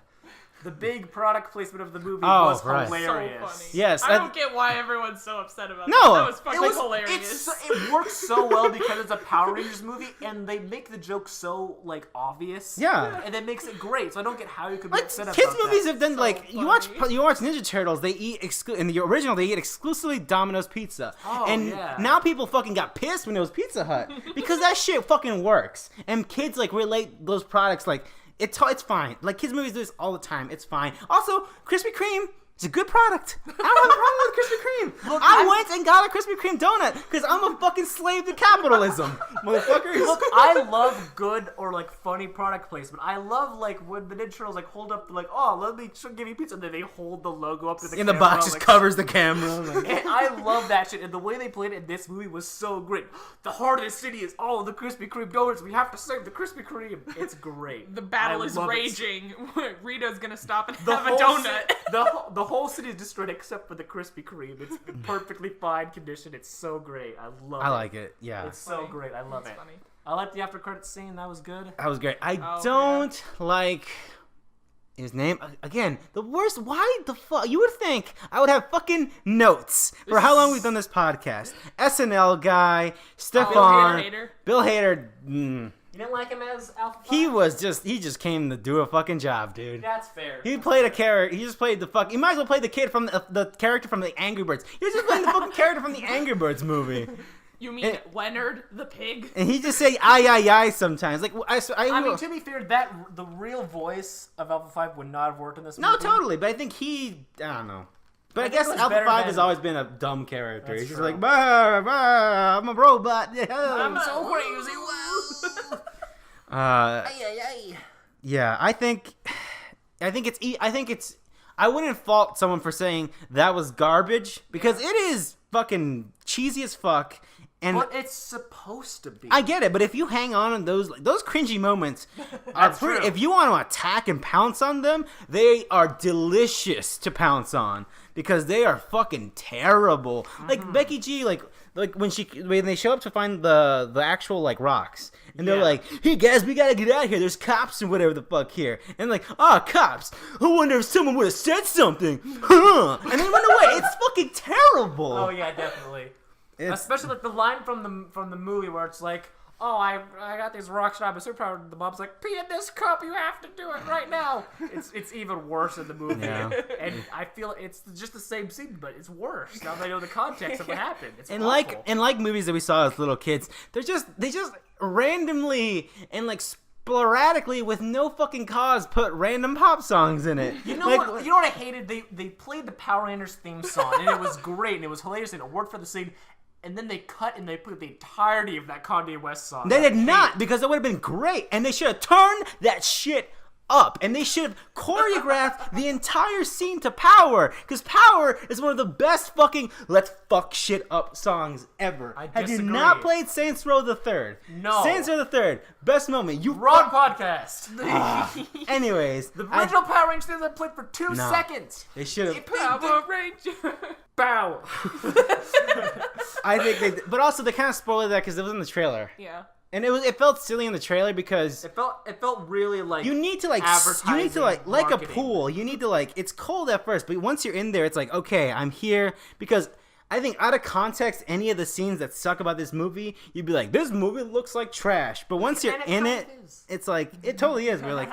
The big product placement of the movie was right. hilarious. So funny. Yes, I don't get why everyone's so upset about No, that. That was fucking hilarious. It works so well because it's a Power Rangers movie, and they make the joke so like obvious. Yeah. and that makes it great. So I don't get how you could be Like upset about kids that. movies have done like funny. you watch Ninja Turtles. They eat in the original they eat exclusively Domino's pizza, Oh, and yeah. now people fucking got pissed when it was Pizza Hut because that shit fucking works, and kids like relate those products like. It's fine. Like, kids' movies do this all the time. It's fine. Also, Krispy Kreme is a good product. I don't have a problem with Krispy Kreme. Look, I went and got a Krispy Kreme donut because I'm a fucking slave to capitalism, motherfuckers. Look, I love good or like funny product placement. I love like when the Ninja Turtles like hold up like, oh, let me give you pizza, and then they hold the logo up to the and the camera, box just like, covers the camera. Like, And I love that shit, and the way they played it in this movie was so great. The heart of the city is all of the Krispy Kreme donuts. We have to save the Krispy Kreme. It's great. The battle I is love it. raging. Rita's gonna stop and The have a whole donut. the whole city is destroyed except for the Krispy Kreme. It's in perfectly fine condition. It's so great. I love it. I like it. Yeah, It's so Funny. great. I love That's it. funny. I like the after credits scene. That was good. that was great. I Oh, don't like his name again. The worst. Why the fuck? You would think I would have fucking notes for how long we've done this podcast. SNL guy, Stefan, Hader. Bill Hader. You didn't like him as Alpha 5? He just came to do a fucking job, dude. That's fair. He played a character. He just played the fuck. He might as well play the kid from the character from the Angry Birds. He was just playing the fucking character from the Angry Birds movie, You mean Leonard the pig? and he just say I sometimes. Like I mean, to be fair, the real voice of Alpha 5 would not have worked in this no, movie. totally. But I think I don't know. But I think guess it was Alpha better 5 than- has always been a dumb character. That's He's just true. like, bah, bah, I'm a robot. I'm So crazy. Yeah, I think it's. I wouldn't fault someone for saying that was garbage because it is fucking cheesy as fuck. And But it's supposed to be. I get it, but if you hang on those cringy moments, are That's pretty, true. if you want to attack and pounce on them, they are delicious to pounce on because they are fucking terrible. Like Becky G, like when they show up to find the actual like rocks, and they're Yeah. like, "Hey guys, we gotta get out of here. There's cops and whatever the fuck here." And like, cops. I wonder if someone would have said something, huh? And then run away. It's fucking terrible. Oh yeah, definitely. It's- Especially like the line from the movie where it's like, "Oh, I got these rocks shot, but super power." The mom's like, "Pee in this cup. You have to do it right now." It's even worse in the movie, Yeah. and I feel it's just the same scene, but it's worse now that I know the context of what happened. It's And awful. like movies that we saw as little kids, they just randomly and like sporadically with no fucking cause put random pop songs in it. You know what? You know what I hated? They played the Power Rangers theme song, and it was great, and it was hilarious, and it worked for the scene. And then they cut and they put the entirety of that Kanye West song. They I did hate. not, because that would have been great, and they should have turned that shit up, and they should have choreographed the entire scene to Power, because Power is one of the best fucking let's fuck shit up songs ever. I Have you disagree. not played Saints Row the Third? No. Saints Row the Third, best moment. You Wrong podcast. Anyways, The original Power Rangers theme that played for 2 No. seconds. they should have. It played Power Ranger. Bow. I think they, but also they kind of spoiled that because it was in the trailer, Yeah. and it felt silly in the trailer because It felt really like you need to like advertising, like a marketing. pool. You need to like it's cold at first, but once you're in there, it's like okay, I'm here because I think out of context, any of the scenes that suck about this movie, you'd be like, this movie looks like trash. But once you're in it, it's like, it totally is. We're like,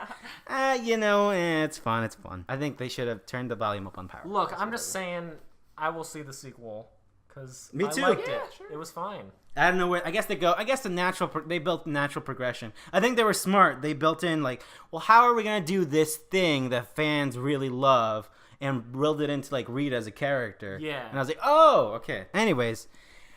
it's fun. It's fun. I think they should have turned the volume up on Power. Look, I'm just saying, I will see the sequel because Me too. I liked Yeah, it. sure. It was fine. I don't know where. I guess they built natural progression. I think they were smart. They built in like, well, how are we gonna do this thing that fans really love, and willed it into like Reed as a character. Yeah. And I was like, oh, okay. Anyways,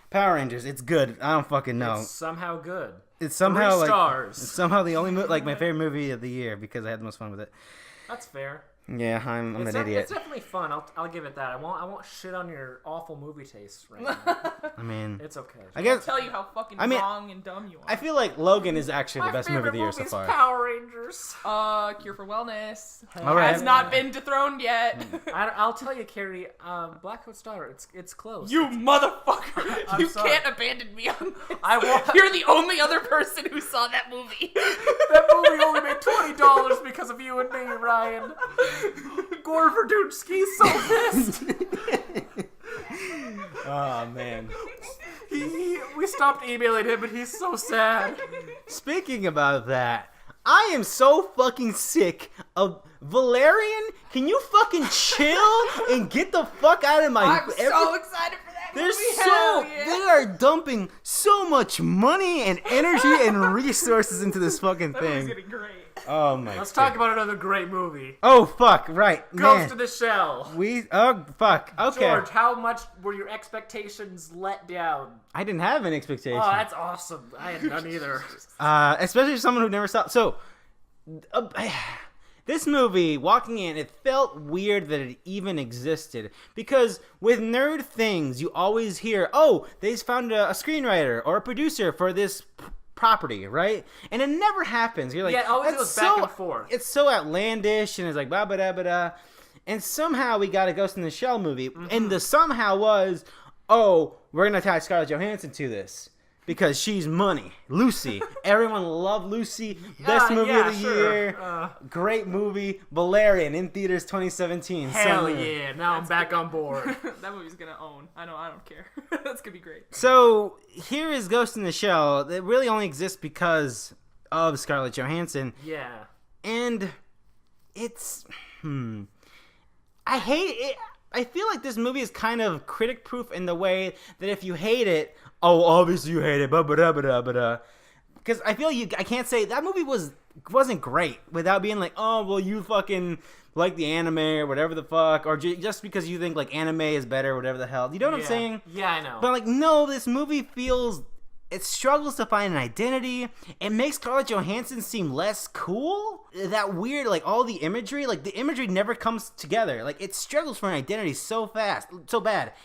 Power Rangers, it's good. I don't fucking know. It's somehow good. It's somehow 3 like stars. it's somehow the only my favorite movie of the year because I had the most fun with it. That's fair. Yeah, I'm an idiot. It's definitely fun. I'll give it that. I won't shit on your awful movie taste right now. I mean, It's okay. I guess Tell you how fucking wrong and dumb you are. I feel like Logan is actually My the best movie of the year so favorite far. movie's Power Rangers. Cure for Wellness All right. has not been dethroned yet. I'll tell you, Carrie. Blackcoat Star. It's close. You motherfucker! I'm You sorry. can't abandon me on this. I You're the only other person who saw that movie. That movie only made $20 because of you and me, Ryan. Gore Verdunski's so pissed. Oh man. We stopped emailing him, and he's so sad. Speaking about that, I am so fucking sick of Valerian. Can you fucking chill and get the fuck out of my? I'm so excited for that They're movie. so Hell yeah. they are dumping so much money and energy and resources into this fucking That movie's thing. getting great. Oh my. Let's talk about another great movie. Oh fuck! Right, Ghost man. in the Shell. Oh fuck. Okay. George, how much were your expectations let down? I didn't have an expectation. Oh, that's awesome. I had none either. Especially for someone who never saw. So, this movie, walking in, it felt weird that it even existed. Because with nerd things, you always hear, oh, they found a screenwriter or a producer for this property, right? And it never happens. You're like, Yeah, it always that's goes back and forth. It's so outlandish, and it's like, ba ba da ba da. And somehow we got a Ghost in the Shell movie. And the somehow was, oh, we're going to attach Scarlett Johansson to this. Because she's money. Lucy. Everyone loved Lucy. Best movie of the year. Great movie. Valerian in theaters 2017. Hell yeah. Now I'm back on board. That movie's gonna own. I don't care. That's gonna be great. So here is Ghost in the Shell. It really only exists because of Scarlett Johansson. Yeah. And it's... I hate it. I feel like this movie is kind of critic-proof in the way that if you hate it, oh, obviously you hate it, ba-ba-da-ba-da-ba-da. Because I feel I can't say that movie wasn't great without being like, oh, well, you fucking like the anime or whatever the fuck, or just because you think like anime is better or whatever the hell. You know what I'm saying? Yeah, I know. But like, no, this movie feels... It struggles to find an identity. It makes Scarlett Johansson seem less cool. That weird, like, all the imagery, like, the imagery never comes together. Like, it struggles for an identity so bad.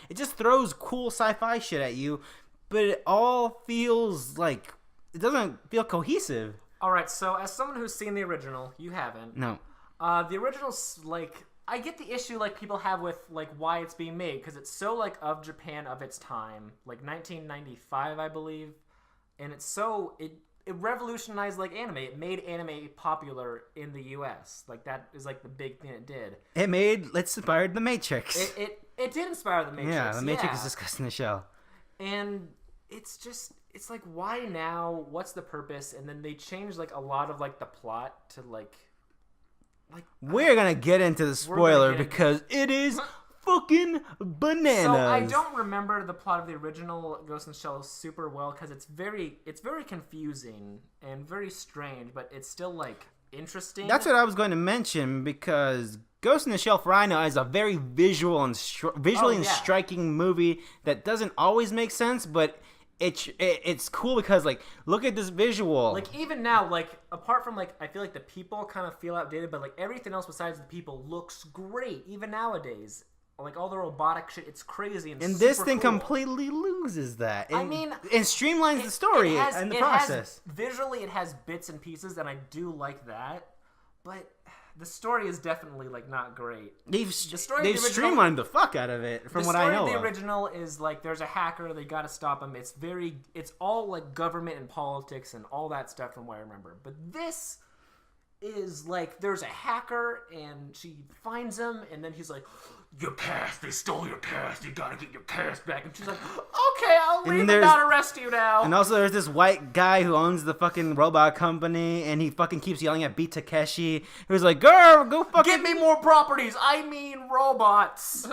It just throws cool sci-fi shit at you, but it all feels like... It doesn't feel cohesive. Alright, so as someone who's seen the original, you haven't. No. The original's, like... I get the issue, like, people have with, like, why it's being made, because it's so, like, of Japan of its time. Like, 1995, I believe. And it's so... It revolutionized, like, anime. It made anime popular in the U.S. Like, that is, like, the big thing it did. It inspired The Matrix. It did inspire The Matrix. Yeah, The Matrix is discussed in the show. And it's just... It's like, why now? What's the purpose? And then they changed, like, a lot of, like, the plot to, like... We're gonna get into the spoiler because it is fucking bananas. So I don't remember the plot of the original Ghost in the Shell super well because it's very confusing and very strange, but it's still like interesting. That's what I was going to mention because Ghost in the Shell, for I know, is a very visually and striking movie that doesn't always make sense, but it's cool because, like, look at this visual. Like, even now, like, apart from, like, I feel like the people kind of feel outdated, but, like, everything else besides the people looks great, even nowadays. Like, all the robotic shit, it's crazy and super this thing cool. completely loses that. I mean... And streamlines the story and the process. Visually, it has bits and pieces, and I do like that, but... The story is definitely, like, not great. They've streamlined the fuck out of it, from what I know. The story of the original is, like, there's a hacker, they gotta stop him. It's all, like, government and politics and all that stuff from what I remember. But this is like there's a hacker and she finds him and then he's like, your past, they stole your past, you gotta get your past back. And she's like, okay, I'll leave and not arrest you now. And also there's this white guy who owns the fucking robot company and he fucking keeps yelling at Beat Takeshi, who's like, girl, go fucking... Give me more properties, I mean robots.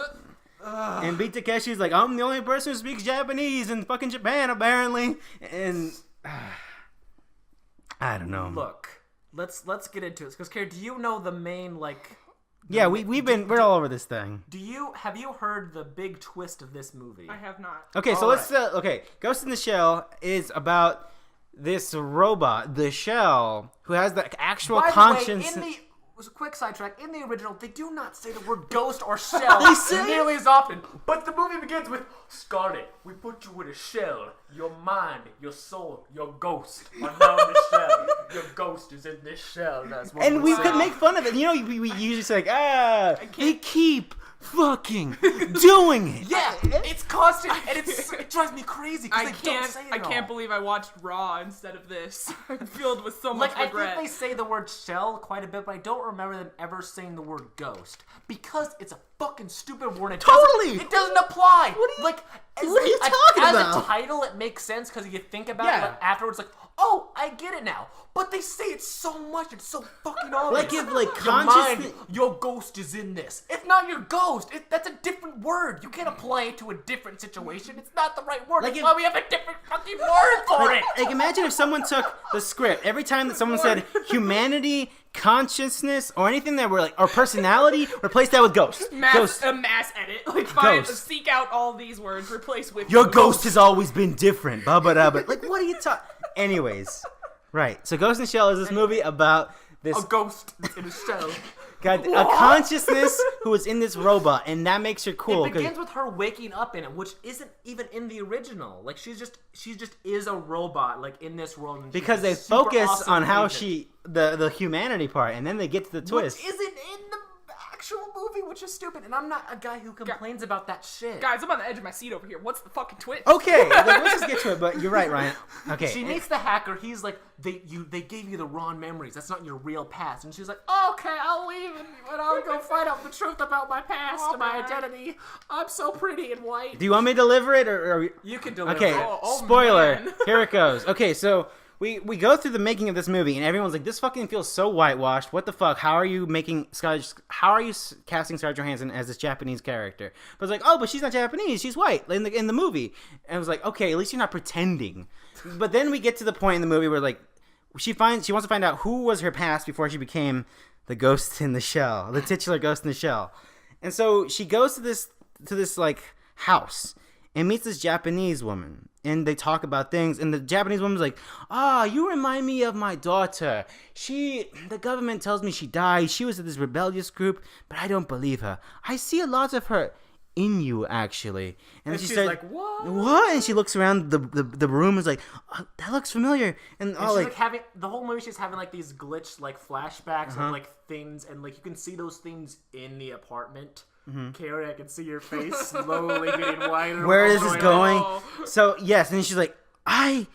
And Beat Takeshi's like, I'm the only person who speaks Japanese in fucking Japan, apparently. And... I don't know. Look, let's get into it. Because, Carrie, do you know the main, like... Yeah, we're all over this thing. Have you heard the big twist of this movie? I have not. Okay, so let's Ghost in the Shell is about this robot, the Shell, who has the actual conscience. By the way, was a quick sidetrack. In the original, they do not say the word ghost or shell nearly as often. But the movie begins with, Scarlet, we put you in a shell. Your mind, your soul, your ghost are now in the shell. Your ghost is in this shell. That's what and we could make fun of it. You know, we usually say like, they keep fucking doing it. Yeah, it's constant, and it drives me crazy because they don't say it I can't believe I watched Raw instead of this. I'm filled with so much regret. I think they say the word shell quite a bit, but I don't remember them ever saying the word ghost because it's a fucking stupid word. It doesn't apply. What are you talking about? As a title, it makes sense because you think about it afterwards, like, oh, I get it now. But they say it so much, it's so fucking obvious. Like if like consciousness, your ghost is in this. It's not your ghost. That's a different word. You can't apply it to a different situation. It's not the right word. That's why we have a different fucking word for it. Like imagine if someone took the script every time that someone said humanity, consciousness, or anything that were like or personality, replace that with ghost. A mass edit. Like seek out all these words, replace with your ghost has always been different. Blah blah blah. Like what are you talking? Anyways. Right, so Ghost in the Shell is this movie about this... A ghost in a shell. Got a consciousness who is in this robot, and that makes her cool. It begins with her waking up in it, which isn't even in the original. Like, she just is a robot, like, in this world. And because they focus on how she... The humanity part, and then they get to the twist. Which isn't in the actual movie, which is stupid. And I'm not a guy who complains about that shit. Guys, I'm on the edge of my seat over here. What's the fucking twist? Okay, let's just get to it, but you're right, Ryan. Okay. She meets the hacker. He's like, they gave you the wrong memories. That's not your real past. And she's like, okay, I'll leave and I'll go find out the truth about my past and my identity. I'm so pretty and white. Do you want me to deliver it, or you can deliver it? Okay, spoiler. Here it goes. Okay, so... We go through the making of this movie, and everyone's like, "This fucking feels so whitewashed. What the fuck? How are you casting Scarlett Johansson as this Japanese character?" But it's like, "Oh, but she's not Japanese. She's white in the movie." And I was like, "Okay, at least you're not pretending." But then we get to the point in the movie where like she wants to find out who was her past before she became the ghost in the shell, the titular ghost in the shell. And so she goes to this like house and meets this Japanese woman. And they talk about things, and the Japanese woman's like, you remind me of my daughter. The government tells me she died. She was in this rebellious group, but I don't believe her. I see a lot of her in you, actually. And she's like, what? What? And she looks around the room and is like, that looks familiar. And she's like having, the whole movie she's having like these glitch, like flashbacks of like things, and like you can see those things in the apartment. Mm-hmm. Carrie, I can see your face slowly getting wider. Where is this going? So yes, and she's like, I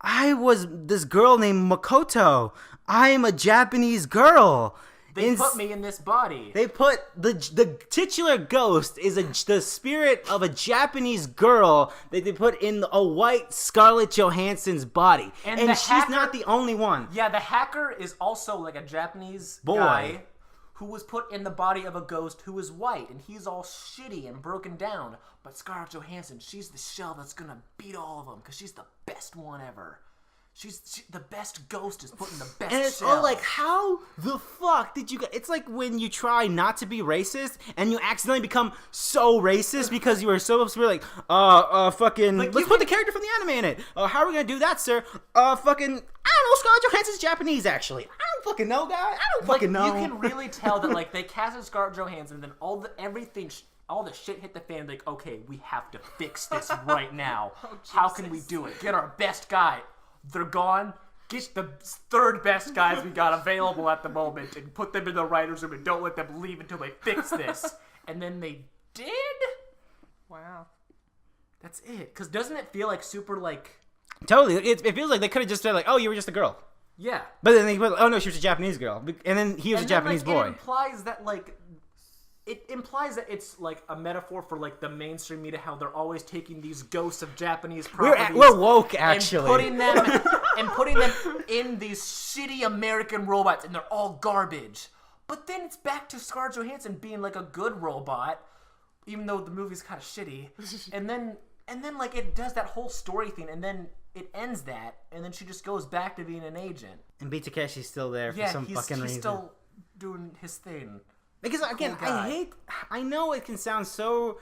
was this girl named Makoto. I am a Japanese girl. They put me in this body. They put the titular ghost is the spirit of a Japanese girl that they put in a white Scarlett Johansson's body, and she's not the only one. Yeah, the hacker is also like a Japanese guy who was put in the body of a ghost who is white, and he's all shitty and broken down. But Scarlett Johansson, she's the shell that's gonna beat all of them, because she's the best one ever. The best ghost is put in the best and it's shell. all like, how the fuck did you get... It's like when you try not to be racist, and you accidentally become so racist because you were so upset, like, fucking... Like, let's put the character from the anime in it. How are we gonna do that, sir? Fucking... I don't know, Scarlett Johansson's Japanese, actually. I don't fucking know, guy. I don't fucking know. You can really tell that, like, they casted Scarlett Johansson, and then all the shit hit the fan, like, okay, we have to fix this right now. How can we do it? Get our best guy. They're gone. Get the third best guys we got available at the moment and put them in the writer's room and don't let them leave until they fix this. And then they did? Wow. That's it. Because doesn't it feel like super, like... Totally. It feels like they could have just said, like, oh, you were just a girl. Yeah. But then oh no, she was a Japanese girl, and then he was a Japanese boy. It implies that it's like a metaphor for like the mainstream media, how they're always taking these ghosts of Japanese properties. We're woke, actually. And putting them in these shitty American robots, and they're all garbage. But then it's back to Scarlett Johansson being like a good robot, even though the movie's kind of shitty. And then like it does that whole story thing, and then it ends that, and then she just goes back to being an agent. And Beat Takeshi's still there for some fucking reason. He's still doing his thing. Because again, I know it can sound so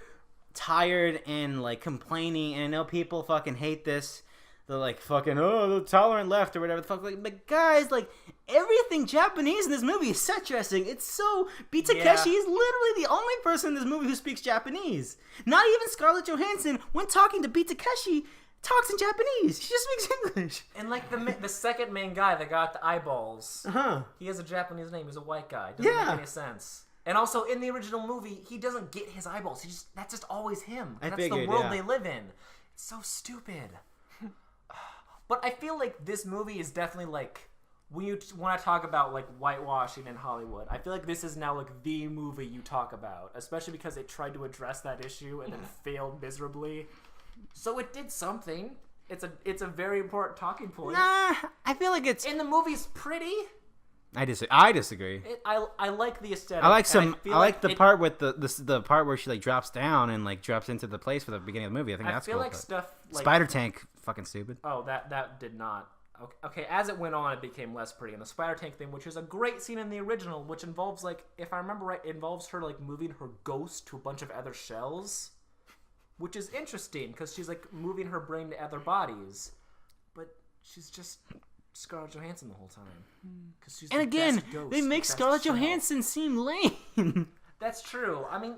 tired and like complaining, and I know people fucking hate this. They're like fucking the tolerant left or whatever the fuck. Like, but guys, like everything Japanese in this movie is set dressing. It's so Beat Takeshi is literally the only person in this movie who speaks Japanese. Not even Scarlett Johansson, when talking to Beat Takeshi, talks in Japanese. She just speaks English. And like the second main guy that got the eyeballs, he has a Japanese name. He's a white guy. Doesn't make any sense. And also in the original movie, he doesn't get his eyeballs. That's just always him. That's the world they live in. It's so stupid. But I feel like this movie is definitely like when I talk about like whitewashing in Hollywood, I feel like this is now like the movie you talk about, especially because it tried to address that issue and then failed miserably. So it did something. It's a very important talking point. Nah, I feel like it's in the movie's pretty. I disagree. I like the aesthetic. I like the part with the part where she like drops down and like drops into the place for the beginning of the movie. I think that's cool. I feel like stuff like Spider Tank, fucking stupid. Oh, that did not. Okay, as it went on, it became less pretty. And the Spider Tank thing, which is a great scene in the original, which involves like, if I remember right, it involves her like moving her ghost to a bunch of other shells, which is interesting because she's like moving her brain to other bodies, but she's just Scarlett Johansson the whole time. She's and again, they make Scarlett Johansson seem lame. That's true. I mean,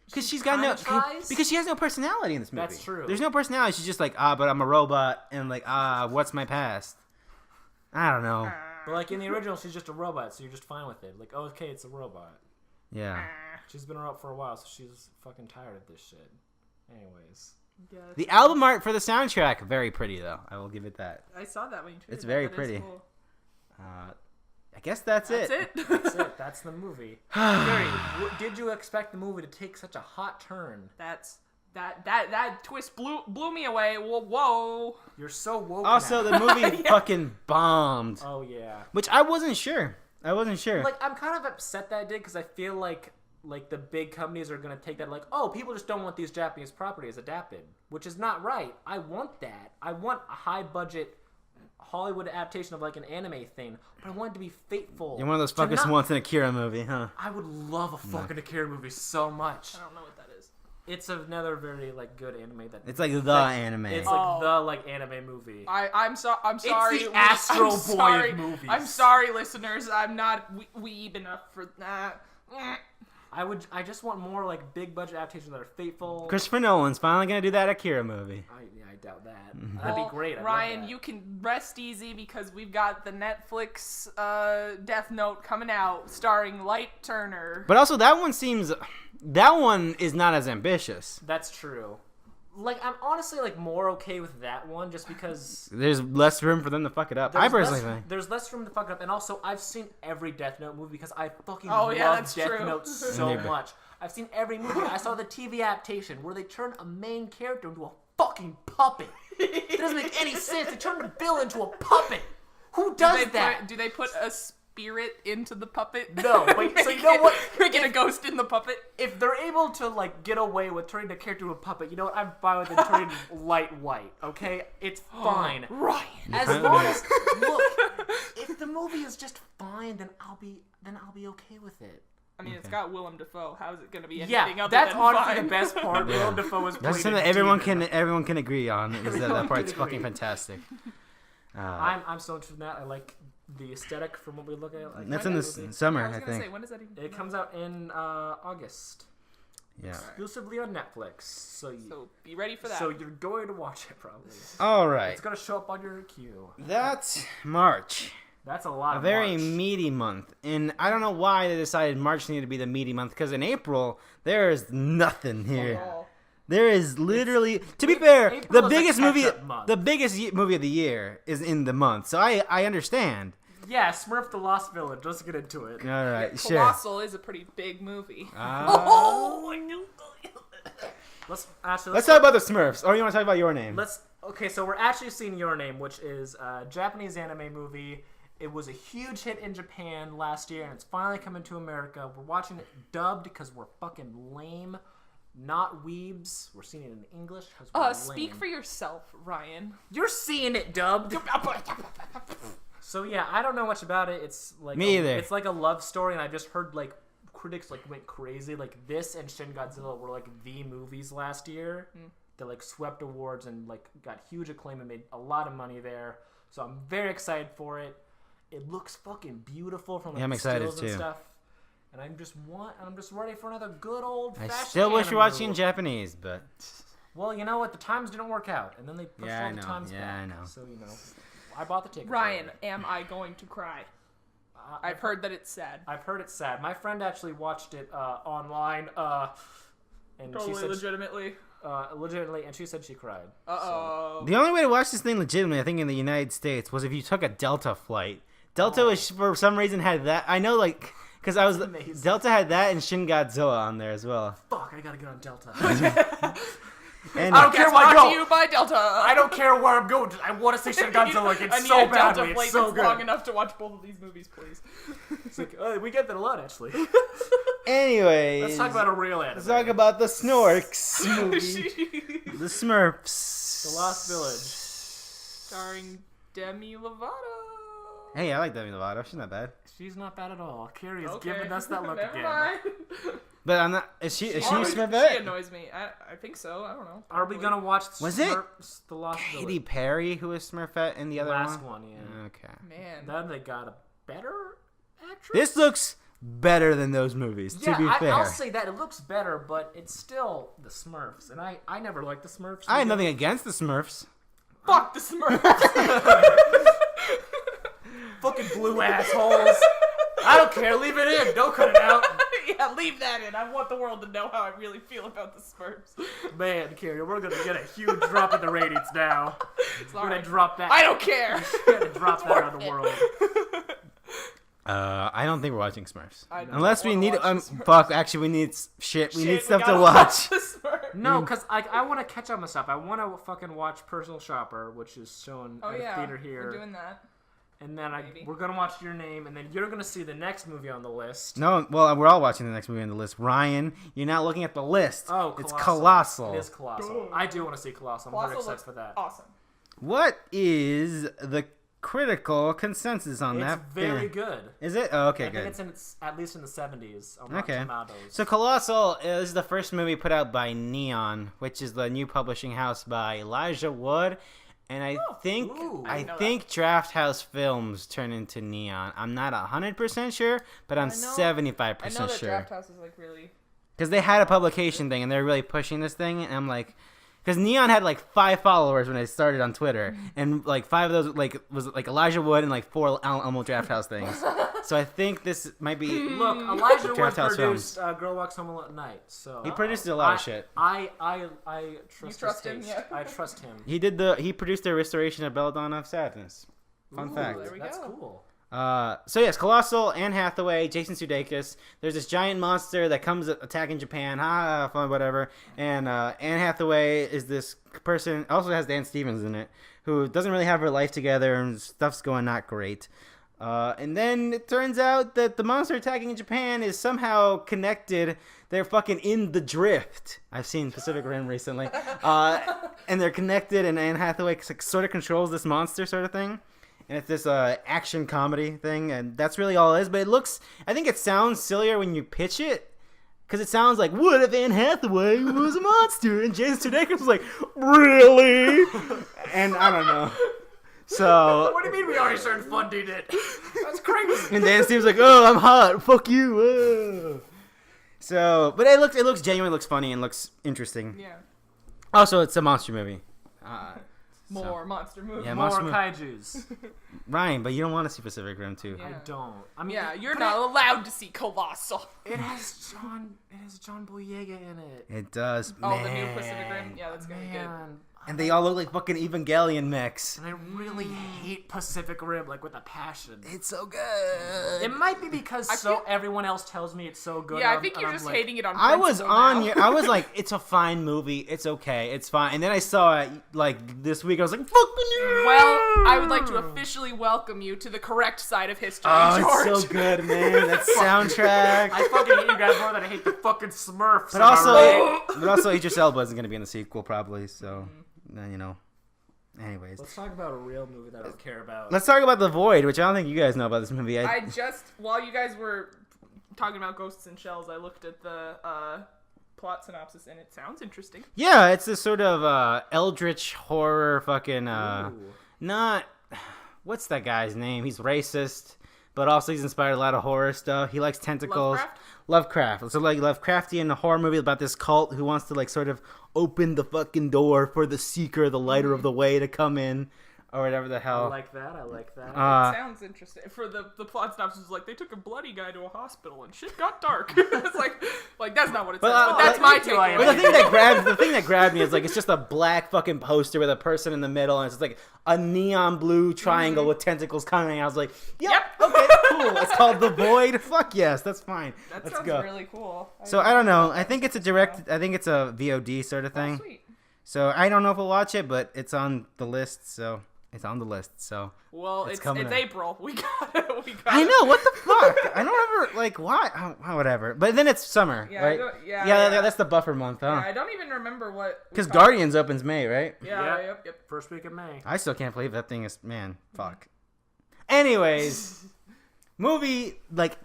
because she has no personality in this movie. That's true. There's no personality. She's just like, but I'm a robot, and like, what's my past? I don't know. But like in the original, she's just a robot, so you're just fine with it. Like, oh, okay, it's a robot. Yeah. She's been around for a while, so she's fucking tired of this shit. Anyways. Yeah, the album art for the soundtrack, very pretty though. I will give it that. I saw that when you tweeted. It's very pretty. Cool. I guess that's it. That's it. That's the movie. Gary, did you expect the movie to take such a hot turn? That twist blew me away. Whoa. You're so woke. Also, now. The movie fucking bombed. Oh yeah. Which I wasn't sure. Like, I'm kind of upset that it did because I feel like the big companies are going to take that like, oh, people just don't want these Japanese properties adapted, which is not right. I want that. I want a high-budget Hollywood adaptation of like an anime thing, but I want it to be faithful. You're one of those fuckers who wants an Akira movie, huh? I would love a fucking Akira movie so much. I don't know what that is. It's another very like good anime that. It's like the anime. It's like the like anime movie. I'm sorry. It's the Astro Boy movie. I'm sorry, listeners. I'm not weeb enough for that. I just want more like big budget adaptations that are faithful. Christopher Nolan's finally gonna do that Akira movie. I doubt that. That'd be great. Ryan, you can rest easy because we've got the Netflix Death Note coming out, starring Light Turner. But also that one is not as ambitious. That's true. Like, I'm honestly like more okay with that one just because there's less room for them to fuck it up. I personally think there's less room to fuck it up, and also I've seen every Death Note movie because I fucking love Death Note so much. I've seen every movie. I saw the TV adaptation where they turn a main character into a fucking puppet. It doesn't make any sense. They turn the villain into a puppet. Who does that? Do they put a spirit into the puppet? No. Wait, so you know what? Making a ghost in the puppet? If they're able to like get away with turning the character into a puppet, you know what? I'm fine with it turning light white. Okay, it's fine. Ryan. As long as look, if the movie is just fine, then I'll be okay with it. I mean, It's got Willem Dafoe. How is it going to be anything other than fine? That's honestly the best part. Willem Dafoe is that's something that everyone can agree on. Is that part's fucking fantastic. I'm so interested in that. I like the aesthetic from what we look at. Like, that's in the summer, I think. Say, when does that even it comes out in August. Yeah. Exclusively on Netflix. So be ready for that. So you're going to watch it probably. All right. It's going to show up on your queue. That's March. That's a lot of A very March. meaty month. And I don't know why they decided March needed to be the meaty month, because in April, there is nothing here. There is literally, to be fair, April the is a biggest movie, catch-up month. the biggest movie of the year is in the month. So I understand. Yeah, Smurf the Lost Village. Let's get into it. All right, sure. Colossal is a pretty big movie. Oh, I knew. Let's talk about the Smurfs. Or you want to talk about Your Name? Okay, so we're actually seeing Your Name, which is a Japanese anime movie. It was a huge hit in Japan last year, and it's finally coming to America. We're watching it dubbed because we're fucking lame. Not weebs. We're seeing it in English because we're lame. Speak for yourself, Ryan. You're seeing it dubbed. So yeah, I don't know much about it. It's like Me either. It's like a love story, and I just heard like critics like went crazy. Like this and Shin Godzilla were like the movies last year that like swept awards and like got huge acclaim and made a lot of money there. So I'm very excited for it. It looks fucking beautiful from like I'm the excited stills and too. stuff. And I'm just ready for another good old I fashioned still wish you're anime. watching Japanese, but Well, you know what? The times didn't work out, and then they pushed Yeah, all I the know. times Yeah, back. I know. So I bought the ticket. Ryan, am I going to cry? I've heard that it's sad. I've heard it's sad. My friend actually watched it online, and Totally she said legitimately. legitimately, and she said she cried. Uh-oh. the only way to watch this thing legitimately, I think, in the United States was if you took a Delta flight. Delta was, for some reason, had that. I know, like, because I was amazing. Delta had that and Shin Godzilla on there as well. Fuck! I gotta get on Delta. And I don't care It's where I brought to go. you by Delta. I don't care where I'm going. I want to see Shin Godzilla again I need so a Delta badly. flight It's so that's long good. enough to watch both of these movies, please. It's like we get that a lot, actually. Anyways, Let's talk about a real anime. let's talk about the Snorks movie, the Smurfs, The Lost Village. Starring Demi Lovato. Hey, I like Demi Lovato. She's not bad. She's not bad at all. Carrie is Okay. giving us that look Never again. mind. But I'm not. Is she? Is she She Smurfette? annoys me. I think so. I don't know. Are we Probably. gonna watch Was it Smurfs, The Lost Katy Village? Perry who was Smurfette in the other Last one? one, yeah. Okay. Man. Then they got a better actress. This looks better than those movies. Yeah, to be fair, I'll say that it looks better, but it's still the Smurfs, and I never liked the Smurfs. I have nothing against the Smurfs. Fuck the Smurfs. Fucking blue assholes. I don't care. Leave it in. Don't cut it out. Yeah, leave that in. I want the world to know how I really feel about the Smurfs. Man, Carrie, we're gonna get a huge drop in the ratings now. We're Sorry. gonna drop that. I don't care. We're gonna drop that out of the world. I don't think we're watching Smurfs. I don't Unless we wanna need. watch the Smurfs. Fuck. Actually, we need shit. We need Shit, stuff to gotta watch. the Smurfs. No, because I want to catch up on stuff. I want to fucking watch Personal Shopper, which is shown Oh at yeah, a theater here. we're doing that. And then Maybe. we're gonna watch Your Name, and then you're gonna see the next movie on the list. No, well, we're all watching the next movie on the list. Ryan, you're not looking at the list. Oh, it's Colossal. Colossal. It is Colossal. I do want to see Colossal. I'm very Colossal excited looks for that. awesome. What is the critical consensus on It's that? very good. Is it? Oh, okay, I think good. it's at least in the 70s on Rotten Okay. Tomatoes. So Colossal is the first movie put out by Neon, which is the new publishing house by Elijah Wood. And I think ooh. I I didn't know think Draft House Films turned into Neon. I'm not 100% sure, but I'm I know 75% I know that sure. Draft House is like really. Because they had a publication thing and they're really pushing this thing, and I'm like, because Neon had like 5 followers when they started on Twitter, and like 5 of those like was like Elijah Wood and like 4 Elmo Draft House things. So I think this might be. Look, Elijah Wood Draft House produced Girl Walks Home Alone at Night, so He produced a lot of shit. I trust trust his him, taste. yeah. I trust him. He produced the restoration of Belladonna of Sadness. Fun Ooh, fact. There we That's go. cool. So yes, Colossal, Anne Hathaway, Jason Sudeikis. There's this giant monster that comes attacking Japan. Ha, fun, whatever. And Anne Hathaway is this person. Also has Dan Stevens in it, who doesn't really have her life together and stuff's going not great. And then it turns out that the monster attacking Japan is somehow connected. They're fucking in the drift. I've seen Pacific Rim recently. And they're connected, and Anne Hathaway sort of controls this monster sort of thing. And it's this action comedy thing, and that's really all it is. But I think it sounds sillier when you pitch it, because it sounds like, what if Anne Hathaway was a monster? And Jason Sudeikis was like, really? And I don't know. So, What do you mean we already started funding it? That's crazy. and Dan Steve's like, oh, I'm hot. Fuck you. Oh. So, but it looks genuine, looks funny, and looks interesting. Yeah. Also, it's a monster movie. More monster movies. Yeah, More monster kaijus. Ryan, but you don't want to see Pacific Rim 2. Yeah. I don't. I mean, Yeah, you're but not allowed to see Colossal. It has John Boyega in it. It does. Oh, man. the new Pacific Rim? Yeah, that's gonna be good. Man, And they all look like fucking Evangelion mechs. and I really hate Pacific Rim like with a passion. It's so good. It might be because feel- everyone else tells me it's so good. Yeah, I and think I'm you're just like, hating it on I was principle on now. I was like, it's a fine movie. It's okay. It's fine. And then I saw it like this week. I was like, fucking yeah! Well, I would like to officially welcome you to the correct side of history, Oh, George. it's so good, man. That soundtrack. I fucking hate you guys more than I hate the fucking Smurfs. But am I right? also Idris Elba isn't going to be in the sequel probably. So, you know. Anyways, Let's talk about a real movie that I don't care about. let's talk about The Void, which I don't think you guys know about this movie. I just, while you guys were talking about Ghosts and Shells, I looked at the plot synopsis, and it sounds interesting. Yeah, it's this sort of eldritch horror fucking Ooh. not what's that guy's name? He's racist, but also he's inspired a lot of horror stuff. He likes tentacles. Lovecraft. So like Lovecraftian horror movie about this cult who wants to like sort of open the fucking door for the seeker, the lighter of the way to come in, or whatever the I hell. like that. It sounds interesting. For the plot synopsis is like they took a bloody guy to a hospital and shit got dark. It's like that's not what it says, but that's my take. like- But the thing that grabbed me is like it's just a black fucking poster with a person in the middle, and it's just like a neon blue triangle with tentacles coming. I was like, yep. Okay, cool. It's called The Void. Fuck yes, that's fine. That Let's sounds go. really cool. So I don't know. I think it's a VOD sort of Oh, thing. sweet. So I don't know if we'll watch it, but it's on the list. So Well, It's it's coming up. April. We got it. I know, what the fuck. I don't ever like why. Oh, whatever. But then it's summer, Yeah, right? yeah. That's the buffer month, Yeah, huh? I don't even remember what. we Because talked- Guardians opens May, right? Yeah, Yep. yep. First week of May. I still can't believe that thing is fuck. Anyways, movie like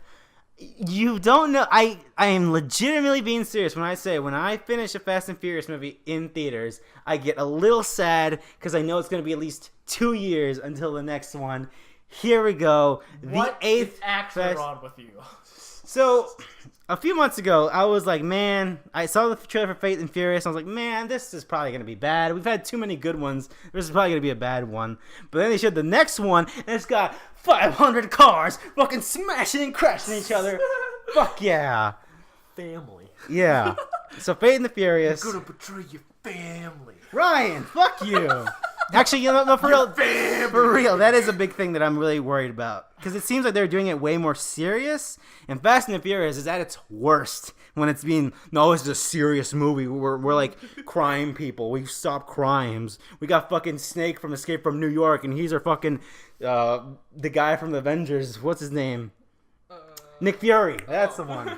you don't know. I am legitimately being serious when I say when I finish a Fast and Furious movie in theaters, I get a little sad because I know it's going to be at least 2 years until the next one. Here we go. What The eighth is actually Fast. wrong with you? So, a few months ago, I was like, man, I saw the trailer for Fate and Furious. I was like, man, this is probably going to be bad. We've had too many good ones. This is probably going to be a bad one. But then they showed the next one, and it's got 500 cars fucking smashing and crashing each other. Fuck yeah. Family. Yeah. So, Fate and the Furious. You're gonna betray your family. Ryan, fuck you. Actually, you know, no, for real, that is a big thing that I'm really worried about. Because it seems like they're doing it way more serious. And Fast and the Furious is at its worst when it's being, no, this is a serious movie. We're like crime people. We stop crimes. We got fucking Snake from Escape from New York, and he's our fucking, the guy from the Avengers. What's his name? Nick Fury. That's the one.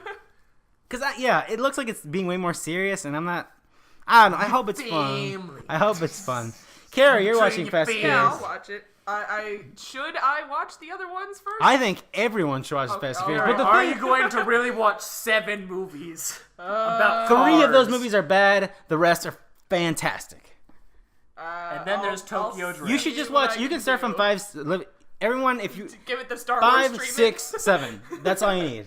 Because, yeah, it looks like it's being way more serious, and I don't know. I hope it's fun. I hope it's fun. Carrie, you're watching Fast and Yeah, I'll Furious. watch it. Should I watch the other ones first? I think everyone should watch Fast and Furious. alright. But the Are thing, you going to really watch 7 movies about cars? 3 of those movies are bad. The rest are fantastic. And then there's Tokyo Drift. You should just what watch. I You can can start from do. 5. Everyone, if you Give it the Star Wars 5, treatment. 6, 7. That's all you need.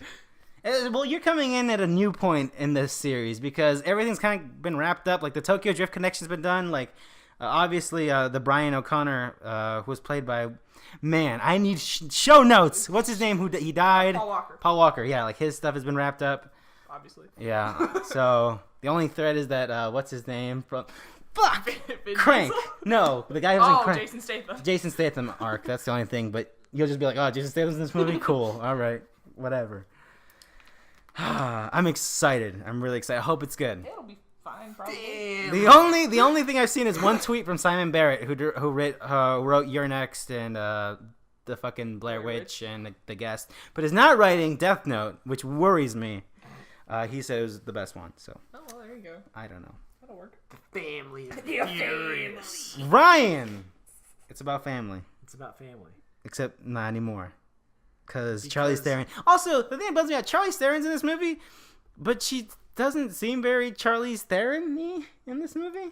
Well, you're coming in at a new point in this series because everything's kind of been wrapped up. Like the Tokyo Drift connection's been done. Like obviously the Brian O'Connor who was played by. Man, I need show notes. What's his name? He died? Paul Walker. Paul Walker. Yeah, like his stuff has been wrapped up. Obviously. Yeah. So the only thread is that what's his name from? Fuck. Vin Crank. Diesel? No, the guy who's in Oh, Crank. Jason Statham. Jason Statham arc. That's the only thing. But you'll just be like, oh, Jason Statham's in this movie. Cool. All right. Whatever. I'm excited. I'm really excited. I hope it's good. It'll be fine, probably. The only thing I've seen is one tweet from Simon Barrett who wrote You're Next and the fucking Blair Witch and the Guest, but is not writing Death Note, which worries me. He said it was the best one, so Oh, well, there you go. I don't know. That'll work. Family is furious. Ryan, it's about family, It's about family. except not anymore, because Charlize Theron. Also, the thing that bugs me out, Charlize Theron's in this movie, but she doesn't seem very Charlize Theron-y in this movie.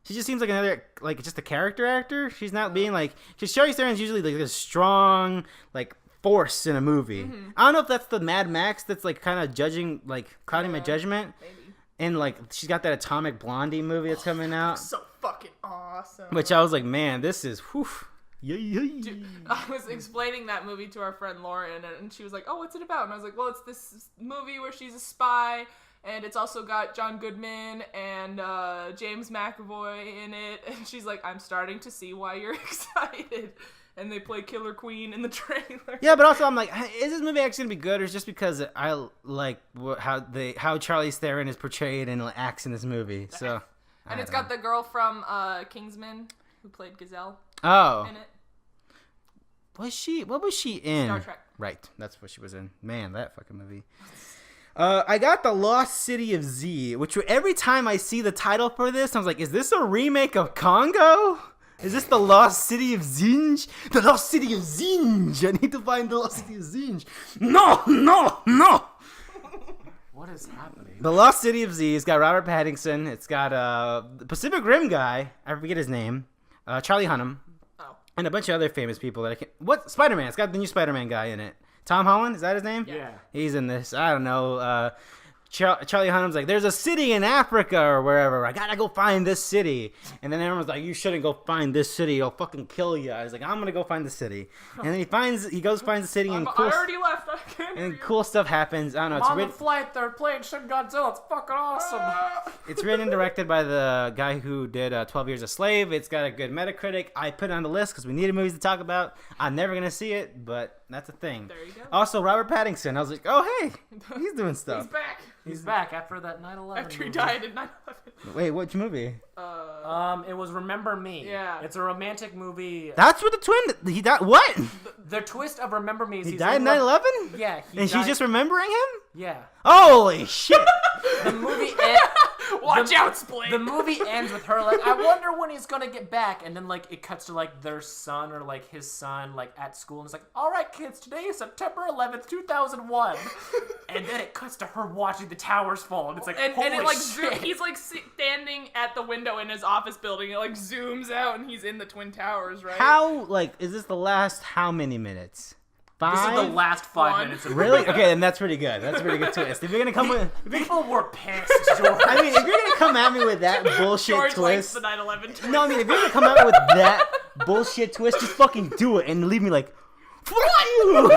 She just seems like another, like, just a character actor. She's not being, like... Because Charlize Theron's usually, like, this strong, like, force in a movie. I don't know if that's the Mad Max that's, like, kind of judging, like, clouding my judgment. Maybe. And like she's got that Atomic Blondie movie that's coming out, So fucking awesome. which I was like, man, this is whew. Dude, I was explaining that movie to our friend Lauren, and she was like, "Oh, what's it about?" And I was like, "Well, it's this movie where she's a spy, and it's also got John Goodman and James McAvoy in it." And she's like, "I'm starting to see why you're excited." And they play Killer Queen in the trailer. Yeah, but also I'm like, is this movie actually gonna be good, or is it just because I like how Charlize Theron is portrayed and acts in this movie? So, And it's got the girl from Kingsman who played Gazelle oh, in it. what was she in? Star Trek. Right, that's what she was in. Man, that fucking movie. I got The Lost City of Z, which every time I see the title for this, I was like, is this a remake of Congo? Is this The Lost City of Zinj? The Lost City of Zinj! I need to find The Lost City of Zinj. No! What is happening? The Lost City of Z. It's got Robert Pattinson. It's got the Pacific Rim guy. I forget his name. Charlie Hunnam. Oh. And a bunch of other famous people that I can't... What? Spider-Man. It's got the new Spider-Man guy in it. Tom Holland? Is that his name? Yeah. He's in this. I don't know. Charlie Hunnam's like, there's a city in Africa or wherever. I gotta go find this city. And then everyone's like, you shouldn't go find this city. It'll fucking kill you. I was like, I'm gonna go find the city. And then he finds the city and I already left. I can't hear and you. cool stuff happens. I don't know. It's On the written, flight, they're playing Shin Godzilla. It's fucking awesome. it's written and directed by the guy who did 12 Years a Slave. It's got a good Metacritic. I put it on the list because we needed movies to talk about. I'm never gonna see it, but that's a thing. There you go. Also, Robert Pattinson. I was like, oh hey, he's doing stuff. He's back. He's back after that 9/11. After he movie. died in 9/11. Wait, which movie? It was Remember Me. Yeah. It's a romantic movie. That's what the twin. He died. What? The twist of Remember Me is He he's died in in love- 9/11. Yeah. He And she's died- just remembering him. Yeah. Holy shit! The movie. Watch out, Split. The movie ends with her like, I wonder when he's gonna get back, and then like it cuts to like their son or like his son like at school, and it's like, all right, kids, today is September 11th, 2001, and then it cuts to her watching the towers fall, and it's like, and holy it like shit. he's like standing at the window in his office building. It like zooms out, and he's in the Twin Towers, right? How is this the last how many minutes? This 5? is the last 5 One. minutes of the Really? movie. Okay, then that's pretty good. That's a pretty good twist. If you're gonna come with, People were pissed, George. I mean, if you're gonna come at me with that bullshit George likes twist, the 9/11 twist. no, I mean, if you're gonna come out with that bullshit twist, just fucking do it and leave me like, fuck you.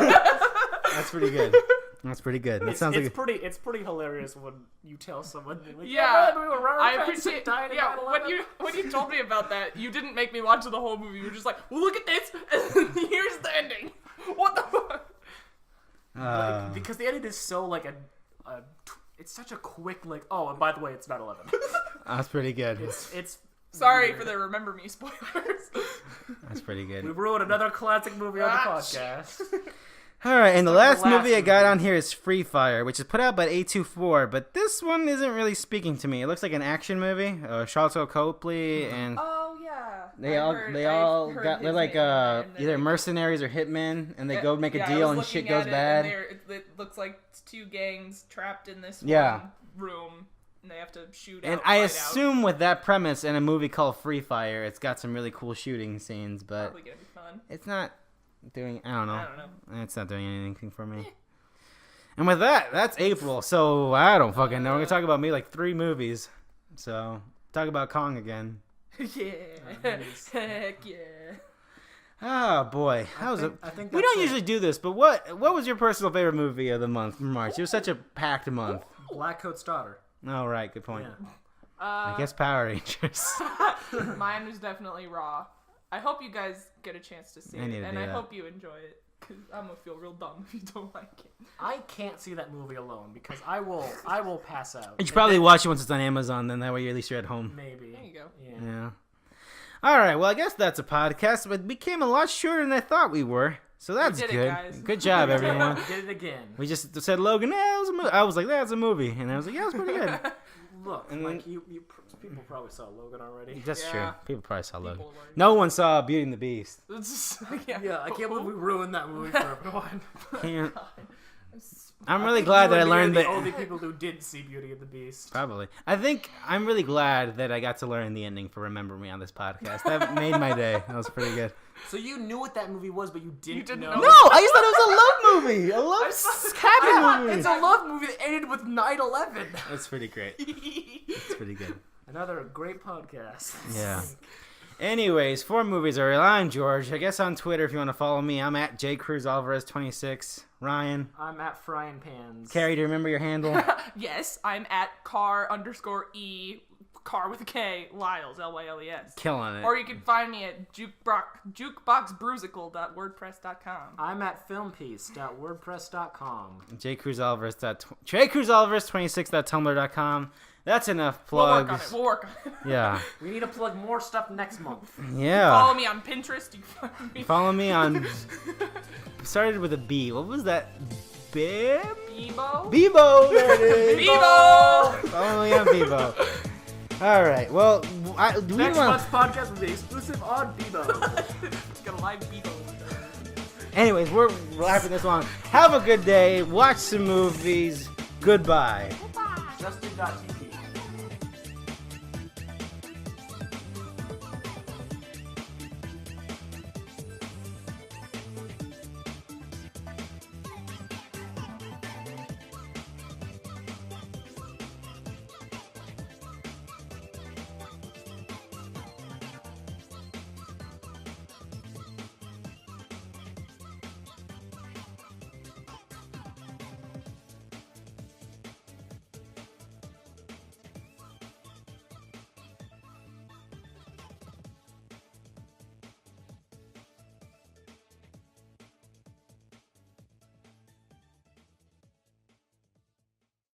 That's pretty good. That's pretty good. That sounds like It's pretty hilarious when you tell someone. Like, Yeah, Robert I Pattinson appreciate. died in Yeah, 9/11. when you told me about that, you didn't make me watch the whole movie. You were just like, well, look at this, and here's the ending. What the fuck? Because the edit is so like it's such a quick like, oh, and by the way, it's 9/11. that's pretty good. It's Sorry weird. for the Remember Me spoilers. That's pretty We good. ruined another classic movie on the Ah, podcast. All right, and the last last movie I got movie. on here is Free Fire, which is put out by A24, but this one isn't really speaking to me. It looks like an action movie. Charlton Copley and Oh yeah. they all got they're like either mercenaries or hitmen, and they go make a deal and shit goes bad. It looks like it's two gangs trapped in this Yeah. one room, and they have to shoot. And out, I fight assume with that premise in a movie called Free Fire, it's got some really cool shooting scenes, out. but Probably gonna be fun. it's not doing. I don't know. I don't know. It's not doing anything for me. And with that, that's April. So I don't fucking know. We're gonna talk about me like 3 movies. So talk about Kong again. Yeah. nice. Heck yeah. Oh boy, that was I think we that's don't it. usually do this, but what was your personal favorite movie of the month from March? It was such a packed month. Blackcoat's daughter. Oh right, good point. Yeah. I guess Power Rangers. Mine was definitely Raw. I hope you guys get a chance to see I need it, to and do I that. hope you enjoy it. Cause I'm gonna feel real dumb if you don't like it. I can't see that movie alone because I will pass out. You should probably watch it once it's on Amazon. Then that way, at least you're at home. Maybe. There you go. Yeah. Yeah. All right. Well, I guess that's a podcast, but it became a lot shorter than I thought we were. So that's did it, good. guys. Good job, everyone. We did it again. We just said Logan. Yeah, it was a movie. I was like, that's a movie, and I was like, yeah, it's pretty good. Look, And like then- people probably saw Logan already. That's Yeah. true. People probably saw Logan. People already- No one saw Beauty and the Beast. It's just, yeah. Yeah, I can't believe we ruined that movie for everyone. Can't I'm really glad that I learned the that. only people who did see Beauty and the Beast. Probably. I think I'm really glad that I got to learn the ending for Remember Me on this podcast. That made my day. That was pretty good. So you knew what that movie was, but you didn't know. No, I just thought it was a love movie. A love happy movie. It's a love movie that ended with 9/11. That's pretty great. That's pretty good. Another great podcast. Yeah. Anyways, 4 movies are I'm George. I guess on Twitter, if you want to follow me, I'm at jcruzalvarez26. Ryan. I'm at Frying Pans. Carrie, do you remember your handle? Yes, I'm at car_E, car with a K, Lyles, Lyles. Killing it. Or you can find me at jukeboxbrusical.wordpress.com. I'm at filmpiece.wordpress.com. jcruzalvarez26.tumblr.com. That's enough plugs. We'll work on it. Yeah. We need to plug more stuff next month. Yeah. Follow me on Pinterest. You can find me. Follow me on. Started with a B. What was that? Bib? Bebo. Bebo. There it is. Bebo. Follow me on Bebo. All right. Well, do we Next want? month's podcast will be exclusive on Bebo. Got a live Bebo. Anyways, we're wrapping this one. Have a good day. Watch some movies. Goodbye. Justin.tv.